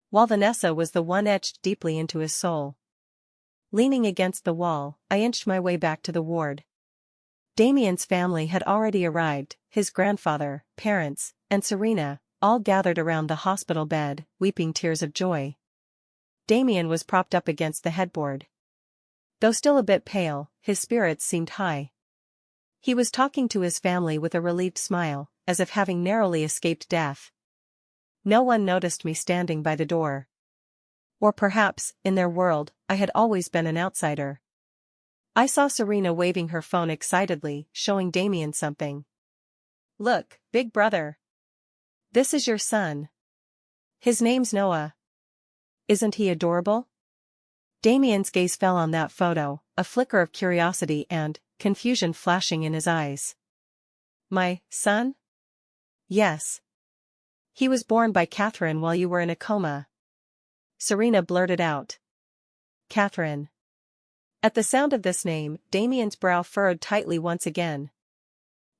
While Vanessa was the one etched deeply into his soul. Leaning against the wall, I inched my way back to the ward. Damien's family had already arrived, his grandfather, parents, and Serena, all gathered around the hospital bed, weeping tears of joy. Damien was propped up against the headboard. Though still a bit pale, his spirits seemed high. He was talking to his family with a relieved smile, as if having narrowly escaped death. No one noticed me standing by the door. Or perhaps, in their world, I had always been an outsider. I saw Serena waving her phone excitedly, showing Damien something. "Look, big brother. This is your son. His name's Noah. Isn't he adorable?" Damien's gaze fell on that photo, a flicker of curiosity and confusion flashing in his eyes. "My son?" "Yes. He was born by Catherine while you were in a coma." Serena blurted out. "Catherine." At the sound of this name, Damien's brow furrowed tightly once again.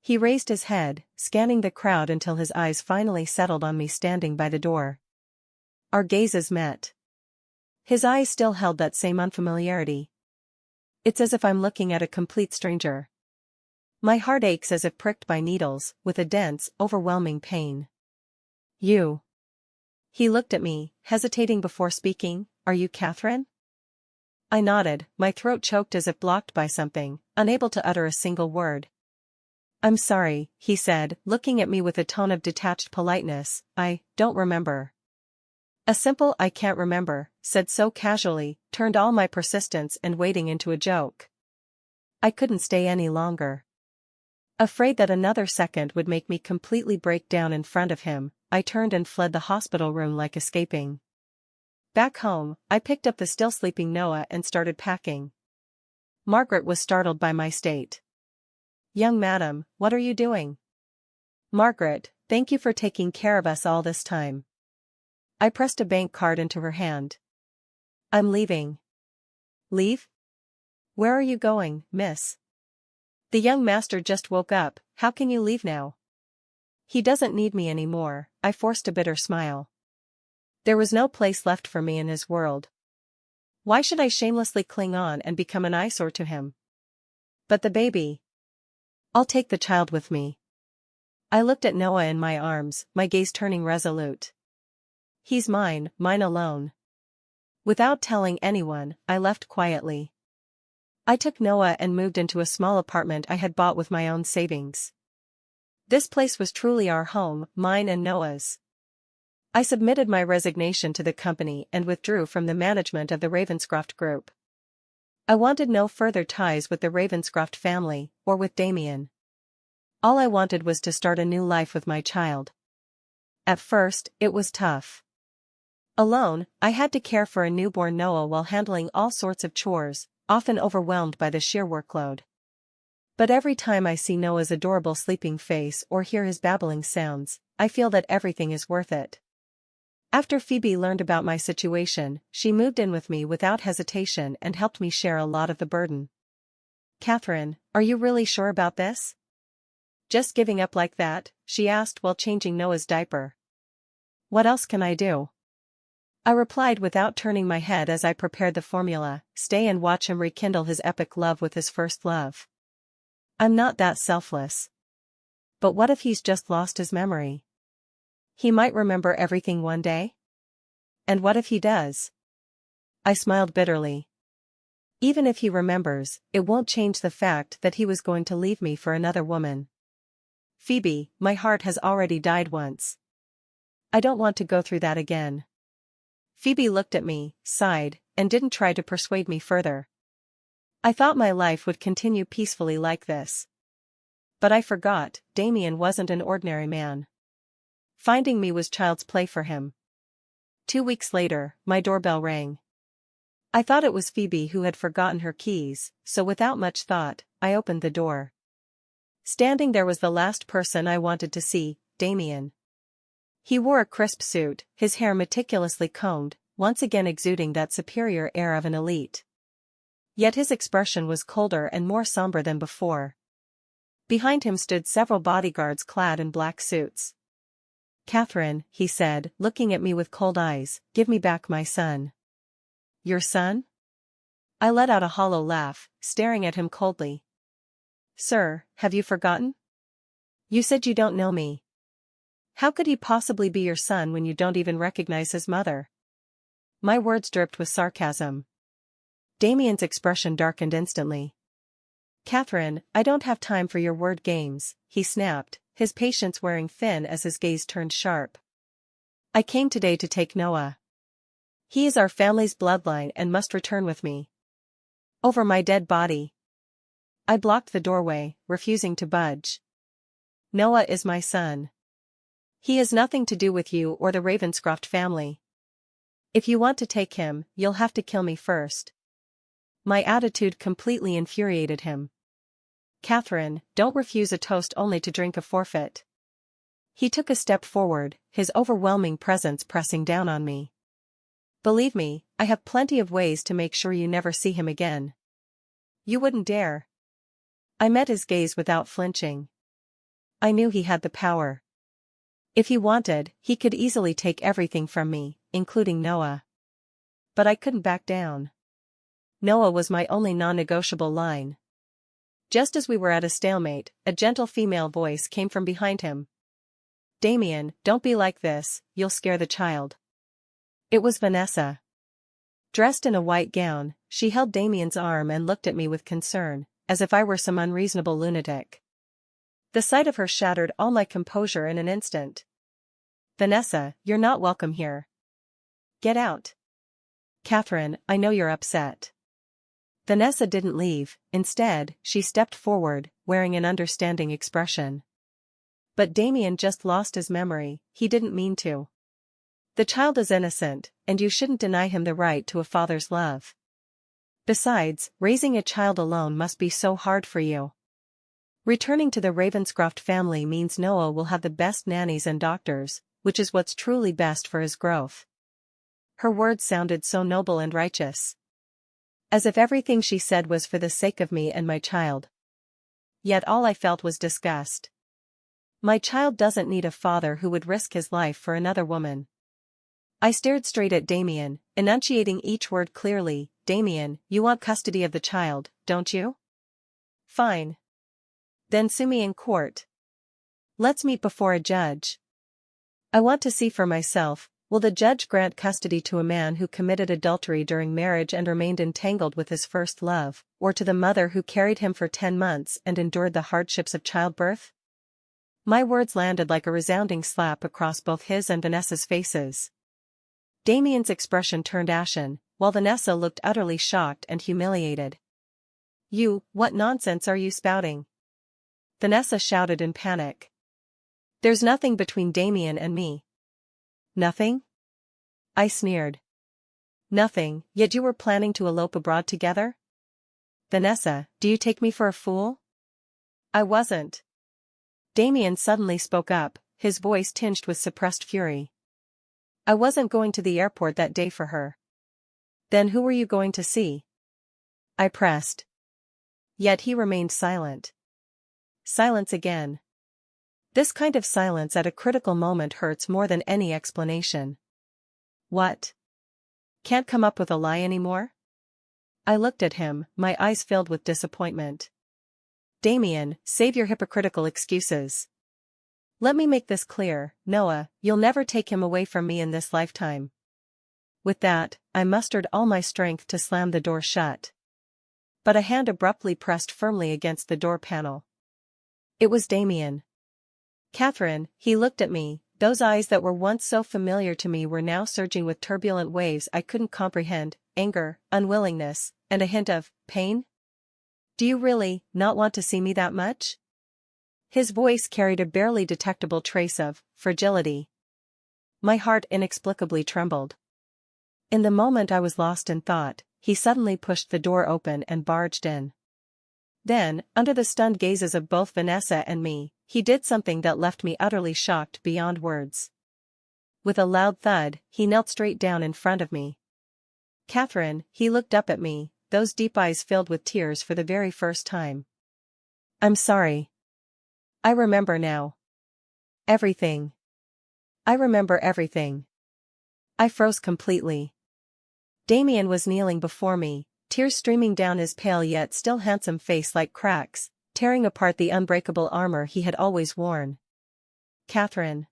He raised his head, scanning the crowd until his eyes finally settled on me standing by the door. Our gazes met. His eyes still held that same unfamiliarity. It's as if I'm looking at a complete stranger. My heart aches as if pricked by needles, with a dense, overwhelming pain. "You." He looked at me, hesitating before speaking. "Are you Catherine?" I nodded, my throat choked as if blocked by something, unable to utter a single word. "I'm sorry," he said, looking at me with a tone of detached politeness. "I don't remember." A simple "I can't remember," said so casually, turned all my persistence and waiting into a joke. I couldn't stay any longer. Afraid that another second would make me completely break down in front of him, I turned and fled the hospital room like escaping. Back home, I picked up the still sleeping Noah and started packing. Margaret was startled by my state. "Young madam, what are you doing?" "Margaret, thank you for taking care of us all this time." I pressed a bank card into her hand. "I'm leaving." "Leave? Where are you going, miss?" "The young master just woke up, how can you leave now?" "He doesn't need me anymore," I forced a bitter smile. There was no place left for me in his world. Why should I shamelessly cling on and become an eyesore to him? But the baby? "I'll take the child with me." I looked at Noah in my arms, my gaze turning resolute. "He's mine, mine alone." Without telling anyone, I left quietly. I took Noah and moved into a small apartment I had bought with my own savings. This place was truly our home, mine and Noah's. I submitted my resignation to the company and withdrew from the management of the Ravenscroft Group. I wanted no further ties with the Ravenscroft family, or with Damien. All I wanted was to start a new life with my child. At first, it was tough. Alone, I had to care for a newborn Noah while handling all sorts of chores, often overwhelmed by the sheer workload. But every time I see Noah's adorable sleeping face or hear his babbling sounds, I feel that everything is worth it. After Phoebe learned about my situation, she moved in with me without hesitation and helped me share a lot of the burden. "Catherine, are you really sure about this? Just giving up like that?" she asked while changing Noah's diaper. "What else can I do?" I replied without turning my head as I prepared the formula, "Stay and watch him rekindle his epic love with his first love." I'm not that selfless. But what if he's just lost his memory? He might remember everything one day? And what if he does? I smiled bitterly. Even if he remembers, it won't change the fact that he was going to leave me for another woman. Phoebe, my heart has already died once. I don't want to go through that again. Phoebe looked at me, sighed, and didn't try to persuade me further. I thought my life would continue peacefully like this. But I forgot, Damien wasn't an ordinary man. Finding me was child's play for him. 2 weeks later, my doorbell rang. I thought it was Phoebe who had forgotten her keys, so without much thought, I opened the door. Standing there was the last person I wanted to see, Damien. He wore a crisp suit, his hair meticulously combed, once again exuding that superior air of an elite. Yet his expression was colder and more somber than before. Behind him stood several bodyguards clad in black suits. "Catherine," he said, looking at me with cold eyes, "give me back my son." "Your son?" I let out a hollow laugh, staring at him coldly. "Sir, have you forgotten? You said you don't know me. How could he possibly be your son when you don't even recognize his mother?" My words dripped with sarcasm. Damien's expression darkened instantly. "Catherine, I don't have time for your word games," he snapped, his patience wearing thin as his gaze turned sharp. "I came today to take Noah. He is our family's bloodline and must return with me. Over my dead body." I blocked the doorway, refusing to budge. "Noah is my son. He has nothing to do with you or the Ravenscroft family. If you want to take him, you'll have to kill me first." My attitude completely infuriated him. "Catherine, don't refuse a toast only to drink a forfeit." He took a step forward, his overwhelming presence pressing down on me. "Believe me, I have plenty of ways to make sure you never see him again." "You wouldn't dare." I met his gaze without flinching. I knew he had the power. If he wanted, he could easily take everything from me, including Noah. But I couldn't back down. Noah was my only non-negotiable line. Just as we were at a stalemate, a gentle female voice came from behind him. "Damien, don't be like this, you'll scare the child." It was Vanessa. Dressed in a white gown, she held Damien's arm and looked at me with concern, as if I were some unreasonable lunatic. The sight of her shattered all my composure in an instant. "Vanessa, you're not welcome here. Get out." "Catherine, I know you're upset." Vanessa didn't leave, instead, she stepped forward, wearing an understanding expression. "But Damien just lost his memory, he didn't mean to." The child is innocent, and you shouldn't deny him the right to a father's love. Besides, raising a child alone must be so hard for you. Returning to the Ravenscroft family means Noah will have the best nannies and doctors, which is what's truly best for his growth. Her words sounded so noble and righteous. As if everything she said was for the sake of me and my child. Yet all I felt was disgust. My child doesn't need a father who would risk his life for another woman. I stared straight at Damien, enunciating each word clearly. Damien, you want custody of the child, don't you? Fine. Then sue me in court. Let's meet before a judge. I want to see for myself, will the judge grant custody to a man who committed adultery during marriage and remained entangled with his first love, or to the mother who carried him for 10 months and endured the hardships of childbirth? My words landed like a resounding slap across both his and Vanessa's faces. Damien's expression turned ashen, while Vanessa looked utterly shocked and humiliated. What nonsense are you spouting? Vanessa shouted in panic. There's nothing between Damien and me. Nothing? I sneered. Nothing, yet you were planning to elope abroad together? Vanessa, do you take me for a fool? I wasn't. Damien suddenly spoke up, his voice tinged with suppressed fury. I wasn't going to the airport that day for her. Then who were you going to see? I pressed. Yet he remained silent. Silence again. This kind of silence at a critical moment hurts more than any explanation. What? Can't come up with a lie anymore? I looked at him, my eyes filled with disappointment. Damien, save your hypocritical excuses. Let me make this clear, Noah, you'll never take him away from me in this lifetime. With that, I mustered all my strength to slam the door shut. But a hand abruptly pressed firmly against the door panel. It was Damien. Catherine, he looked at me, those eyes that were once so familiar to me were now surging with turbulent waves I couldn't comprehend, anger, unwillingness, and a hint of pain. Do you really not want to see me that much? His voice carried a barely detectable trace of fragility. My heart inexplicably trembled. In the moment I was lost in thought, he suddenly pushed the door open and barged in. Then, under the stunned gazes of both Vanessa and me, he did something that left me utterly shocked beyond words. With a loud thud, he knelt straight down in front of me. Catherine, he looked up at me, those deep eyes filled with tears for the very first time. I'm sorry. I remember now. Everything. I remember everything. I froze completely. Damien was kneeling before me, tears streaming down his pale yet still handsome face like cracks, tearing apart the unbreakable armor he had always worn. Catherine.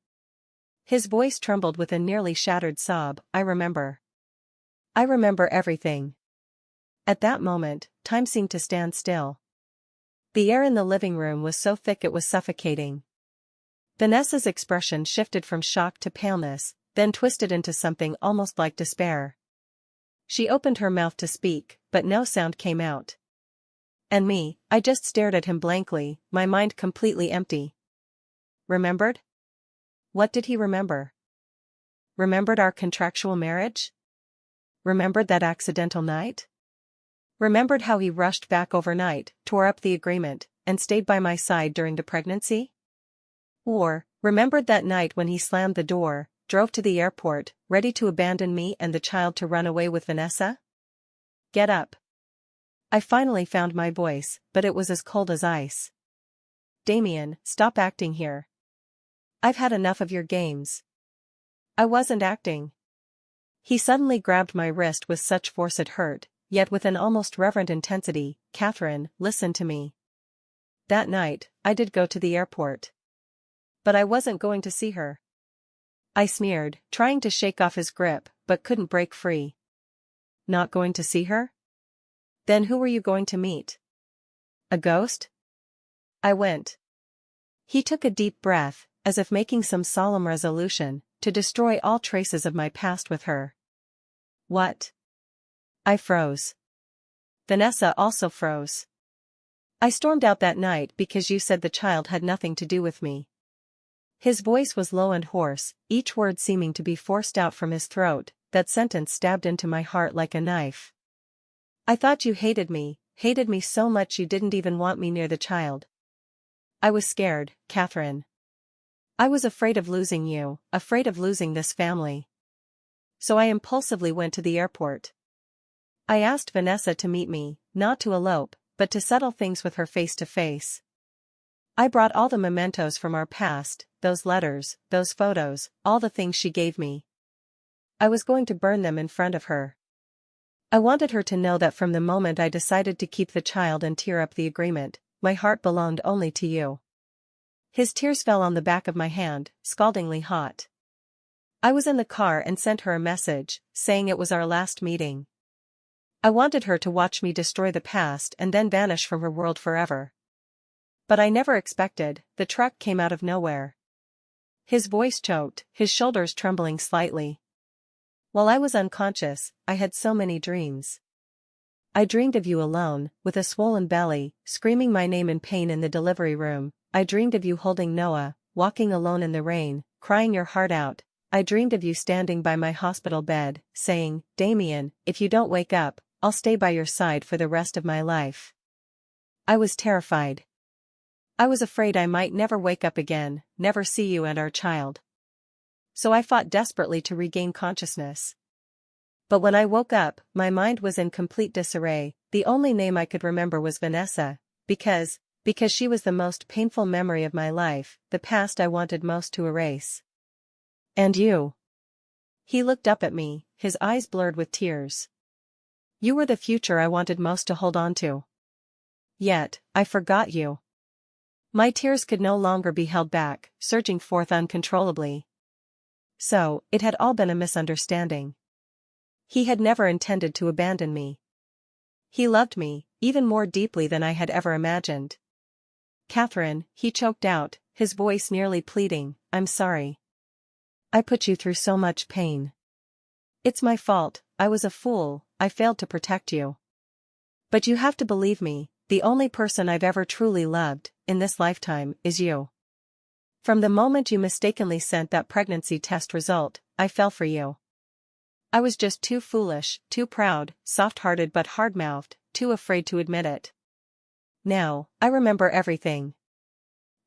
His voice trembled with a nearly shattered sob. I remember everything. At that moment, time seemed to stand still. The air in the living room was so thick it was suffocating. Vanessa's expression shifted from shock to paleness, then twisted into something almost like despair. She opened her mouth to speak, but no sound came out. And me, I just stared at him blankly, my mind completely empty. Remembered? What did he remember? Remembered our contractual marriage? Remembered that accidental night? Remembered how he rushed back overnight, tore up the agreement, and stayed by my side during the pregnancy? Or, remembered that night when he slammed the door, drove to the airport, ready to abandon me and the child to run away with Vanessa? Get up. I finally found my voice, but it was as cold as ice. Damien, stop acting here. I've had enough of your games. I wasn't acting. He suddenly grabbed my wrist with such force it hurt, yet with an almost reverent intensity. Catherine, listen to me. That night, I did go to the airport. But I wasn't going to see her. I sneered, trying to shake off his grip, but couldn't break free. Not going to see her? Then who were you going to meet? A ghost? I went. He took a deep breath, as if making some solemn resolution, to destroy all traces of my past with her. What? I froze. Vanessa also froze. I stormed out that night because you said the child had nothing to do with me. His voice was low and hoarse, each word seeming to be forced out from his throat. That sentence stabbed into my heart like a knife. I thought you hated me so much you didn't even want me near the child. I was scared, Catherine. I was afraid of losing you, afraid of losing this family. So I impulsively went to the airport. I asked Vanessa to meet me, not to elope, but to settle things with her face to face. I brought all the mementos from our past, those letters, those photos, all the things she gave me. I was going to burn them in front of her. I wanted her to know that from the moment I decided to keep the child and tear up the agreement, my heart belonged only to you. His tears fell on the back of my hand, scaldingly hot. I was in the car and sent her a message, saying it was our last meeting. I wanted her to watch me destroy the past and then vanish from her world forever. But I never expected, the truck came out of nowhere. His voice choked, his shoulders trembling slightly. While I was unconscious, I had so many dreams. I dreamed of you alone, with a swollen belly, screaming my name in pain in the delivery room. I dreamed of you holding Noah, walking alone in the rain, crying your heart out. I dreamed of you standing by my hospital bed, saying, "Damien, if you don't wake up, I'll stay by your side for the rest of my life." I was terrified. I was afraid I might never wake up again, never see you and our child. So I fought desperately to regain consciousness. But when I woke up, my mind was in complete disarray. The only name I could remember was Vanessa, because she was the most painful memory of my life, the past I wanted most to erase. And you? He looked up at me, his eyes blurred with tears. You were the future I wanted most to hold on to. Yet, I forgot you. My tears could no longer be held back, surging forth uncontrollably. So, it had all been a misunderstanding. He had never intended to abandon me. He loved me, even more deeply than I had ever imagined. Catherine, he choked out, his voice nearly pleading, I'm sorry. I put you through so much pain. It's my fault, I was a fool, I failed to protect you. But you have to believe me, the only person I've ever truly loved, in this lifetime, is you. From the moment you mistakenly sent that pregnancy test result, I fell for you. I was just too foolish, too proud, soft-hearted but hard-mouthed, too afraid to admit it. Now, I remember everything.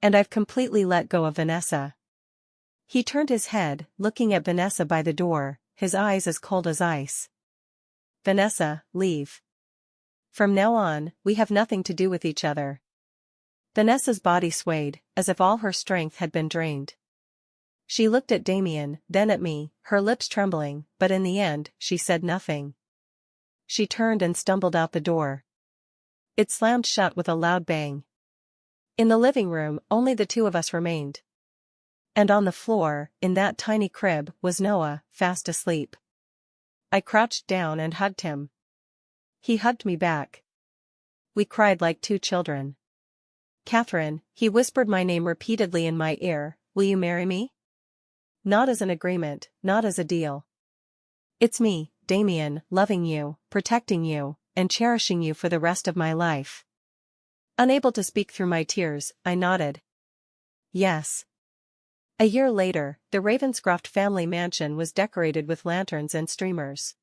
And I've completely let go of Vanessa. He turned his head, looking at Vanessa by the door, his eyes as cold as ice. Vanessa, leave. From now on, we have nothing to do with each other. Vanessa's body swayed, as if all her strength had been drained. She looked at Damien, then at me, her lips trembling, but in the end, she said nothing. She turned and stumbled out the door. It slammed shut with a loud bang. In the living room, only the two of us remained. And on the floor, in that tiny crib, was Noah, fast asleep. I crouched down and hugged him. He hugged me back. We cried like two children. Catherine, he whispered my name repeatedly in my ear, will you marry me? Not as an agreement, not as a deal. It's me, Damien, loving you, protecting you, and cherishing you for the rest of my life. Unable to speak through my tears, I nodded. Yes. A year later, the Ravenscroft family mansion was decorated with lanterns and streamers.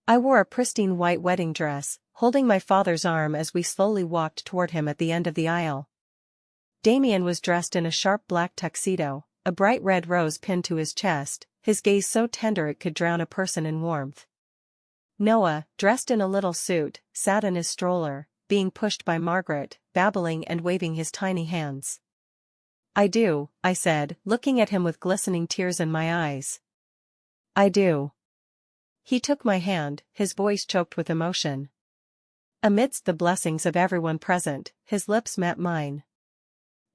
I wore a pristine white wedding dress, holding my father's arm as we slowly walked toward him at the end of the aisle. Damien was dressed in a sharp black tuxedo, a bright red rose pinned to his chest, his gaze so tender it could drown a person in warmth. Noah, dressed in a little suit, sat in his stroller, being pushed by Margaret, babbling and waving his tiny hands. I do, I said, looking at him with glistening tears in my eyes. I do. He took my hand, his voice choked with emotion. Amidst the blessings of everyone present, his lips met mine.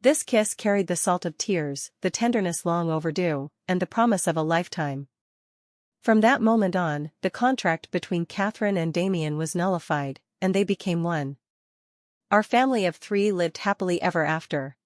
This kiss carried the salt of tears, the tenderness long overdue, and the promise of a lifetime. From that moment on, the contract between Catherine and Damien was nullified, and they became one. Our family of 3 lived happily ever after.